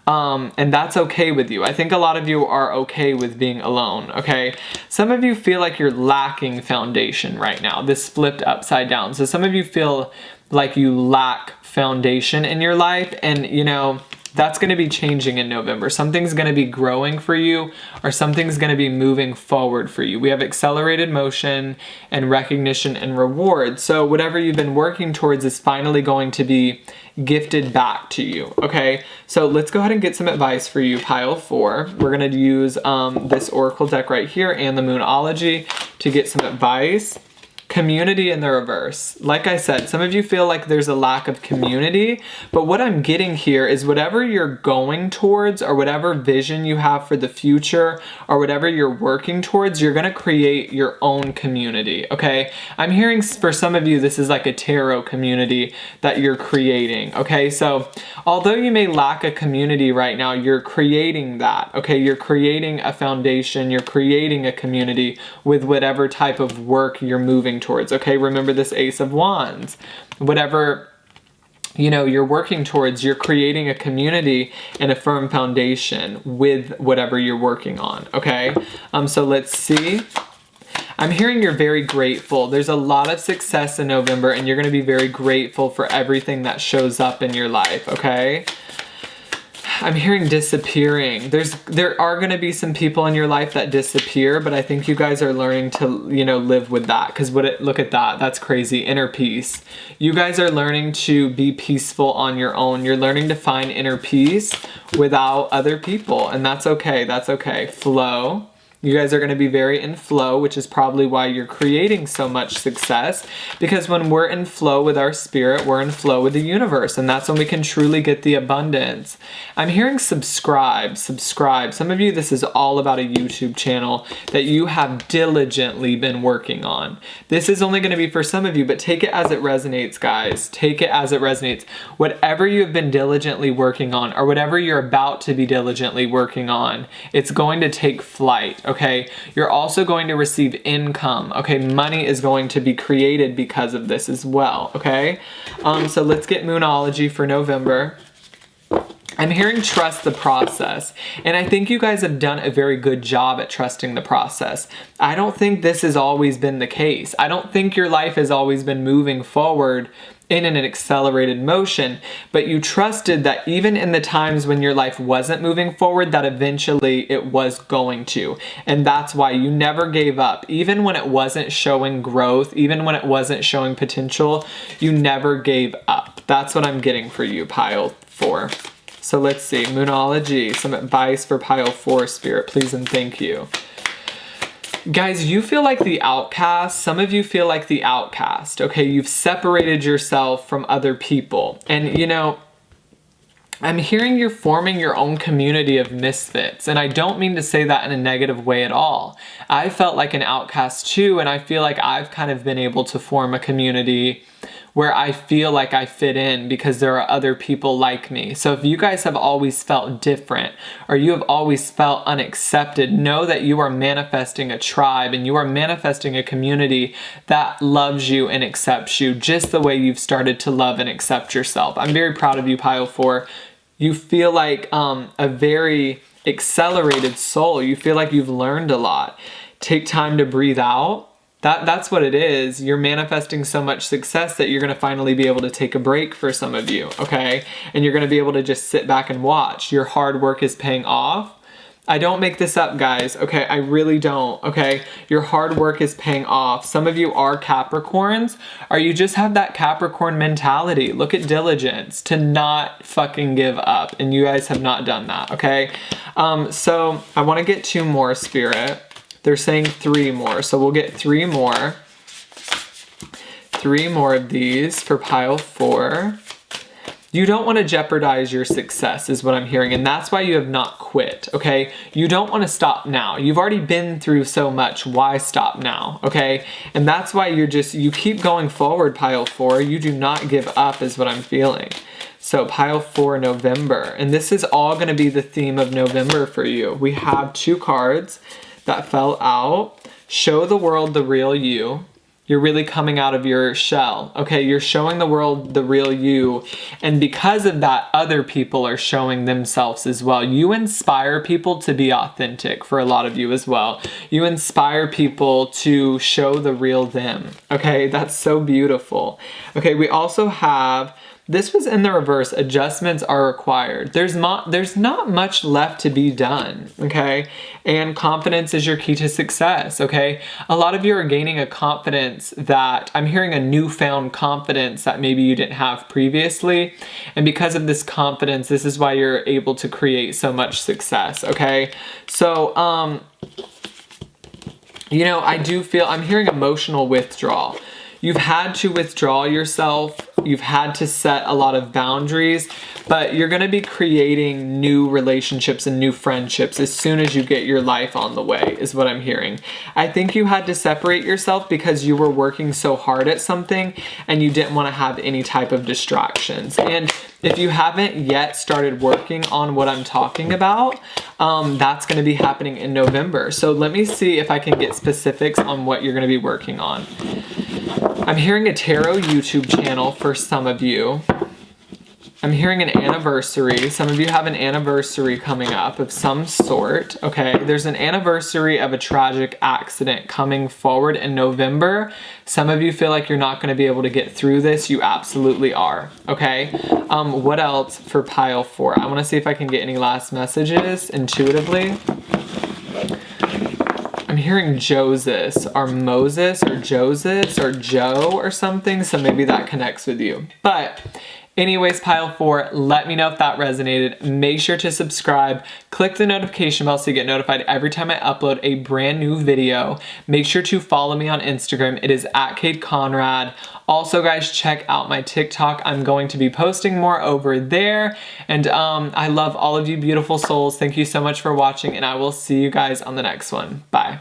And that's okay with you. I think a lot of you are okay with being alone, okay? Some of you feel like you're lacking foundation right now. This flipped upside down. So some of you feel like you lack foundation in your life, and, you know, that's going to be changing in November. Something's going to be growing for you, or something's going to be moving forward for you. We have accelerated motion and recognition and reward. So whatever you've been working towards is finally going to be gifted back to you, okay? So let's go ahead and get some advice for you, pile 4. We're going to use this oracle deck right here and the Moonology to get some advice. Community in the reverse. Like I said, some of you feel like there's a lack of community, but what I'm getting here is whatever you're going towards, or whatever vision you have for the future, or whatever you're working towards, you're going to create your own community, okay? I'm hearing for some of you, this is like a tarot community that you're creating, okay? So although you may lack a community right now, you're creating that, okay? You're creating a foundation, you're creating a community with whatever type of work you're moving towards, okay? Remember this Ace of Wands. Whatever, you know, you're working towards, you're creating a community and a firm foundation with whatever you're working on, okay? So let's see. I'm hearing you're very grateful. There's a lot of success in November, and you're going to be very grateful for everything that shows up in your life, okay? I'm hearing disappearing. There are going to be some people in your life that disappear, but I think you guys are learning to, you know, live with that. Because look at that. That's crazy. Inner peace. You guys are learning to be peaceful on your own. You're learning to find inner peace without other people, and that's okay. That's okay. Flow. You guys are going to be very in flow, which is probably why you're creating so much success, because when we're in flow with our spirit, we're in flow with the universe, and that's when we can truly get the abundance. I'm hearing subscribe. Some of you, this is all about a YouTube channel that you have diligently been working on. This is only going to be for some of you, but take it as it resonates, guys. Take it as it resonates. Whatever you have been diligently working on, or whatever you're about to be diligently working on, it's going to take flight. Okay, you're also going to receive income. Okay, money is going to be created because of this as well. Okay, so let's get Moonology for November. I'm hearing trust the process, and I think you guys have done a very good job at trusting the process. I don't think this has always been the case. I don't think your life has always been moving forward in an accelerated motion, but you trusted that even in the times when your life wasn't moving forward, that eventually it was going to. And that's why you never gave up. Even when it wasn't showing growth, even when it wasn't showing potential, you never gave up. That's what I'm getting for you, pile 4. So let's see, Moonology, some advice for pile 4, Spirit, please and thank you. Guys, you feel like the outcast. Some of you feel like the outcast, okay? You've separated yourself from other people. And, you know, I'm hearing you're forming your own community of misfits. And I don't mean to say that in a negative way at all. I felt like an outcast too, and I feel like I've kind of been able to form a community where I feel like I fit in because there are other people like me. So if you guys have always felt different or you have always felt unaccepted, know that you are manifesting a tribe and you are manifesting a community that loves you and accepts you just the way you've started to love and accept yourself. I'm very proud of you, pile 4. You feel like a very accelerated soul. You feel like you've learned a lot. Take time to breathe out. That's what it is. You're manifesting so much success that you're going to finally be able to take a break for some of you, okay? And you're going to be able to just sit back and watch. Your hard work is paying off. I don't make this up, guys, okay? I really don't, okay? Your hard work is paying off. Some of you are Capricorns, or you just have that Capricorn mentality. Look at diligence, to not fucking give up, and you guys have not done that, okay? So I want to get 2 more, Spirit. They're saying 3 more, so we'll get 3 more. 3 more of these for pile 4. You don't want to jeopardize your success is what I'm hearing, and that's why you have not quit, okay? You don't want to stop now. You've already been through so much. Why stop now, okay? And that's why you keep going forward, pile 4. You do not give up is what I'm feeling. So pile 4, November, and this is all going to be the theme of November for you. We have 2 cards that fell out. Show the world the real you. You're really coming out of your shell, okay? You're showing the world the real you, and because of that, other people are showing themselves as well. You inspire people to be authentic for a lot of you as well. You inspire people to show the real them, okay? That's so beautiful. Okay, we also have, this was in the reverse, adjustments are required. There's not much left to be done, okay? And confidence is your key to success, okay? A lot of you are gaining a confidence that, I'm hearing a newfound confidence that maybe you didn't have previously. And because of this confidence, this is why you're able to create so much success, okay? So, you know, I do feel, I'm hearing emotional withdrawal. You've had to withdraw yourself. You've had to set a lot of boundaries, but you're going to be creating new relationships and new friendships as soon as you get your life on the way, is what I'm hearing. I think you had to separate yourself because you were working so hard at something and you didn't want to have any type of distractions. And if you haven't yet started working on what I'm talking about, that's going to be happening in November. So let me see if I can get specifics on what you're going to be working on. I'm hearing a tarot YouTube channel for some of you. I'm hearing an anniversary. Some of you have an anniversary coming up of some sort, okay? There's an anniversary of a tragic accident coming forward in November. Some of you feel like you're not going to be able to get through this. You absolutely are, okay? What else for pile 4? I want to see if I can get any last messages intuitively. I'm hearing Joses or Moses or Joses or Joe or something, so maybe that connects with you. But anyways, pile 4, let me know if that resonated. Make sure to subscribe. Click the notification bell so you get notified every time I upload a brand new video. Make sure to follow me on Instagram. It is @KateConrad. Also, guys, check out my TikTok. I'm going to be posting more over there. And I love all of you beautiful souls. Thank you so much for watching, and I will see you guys on the next one. Bye.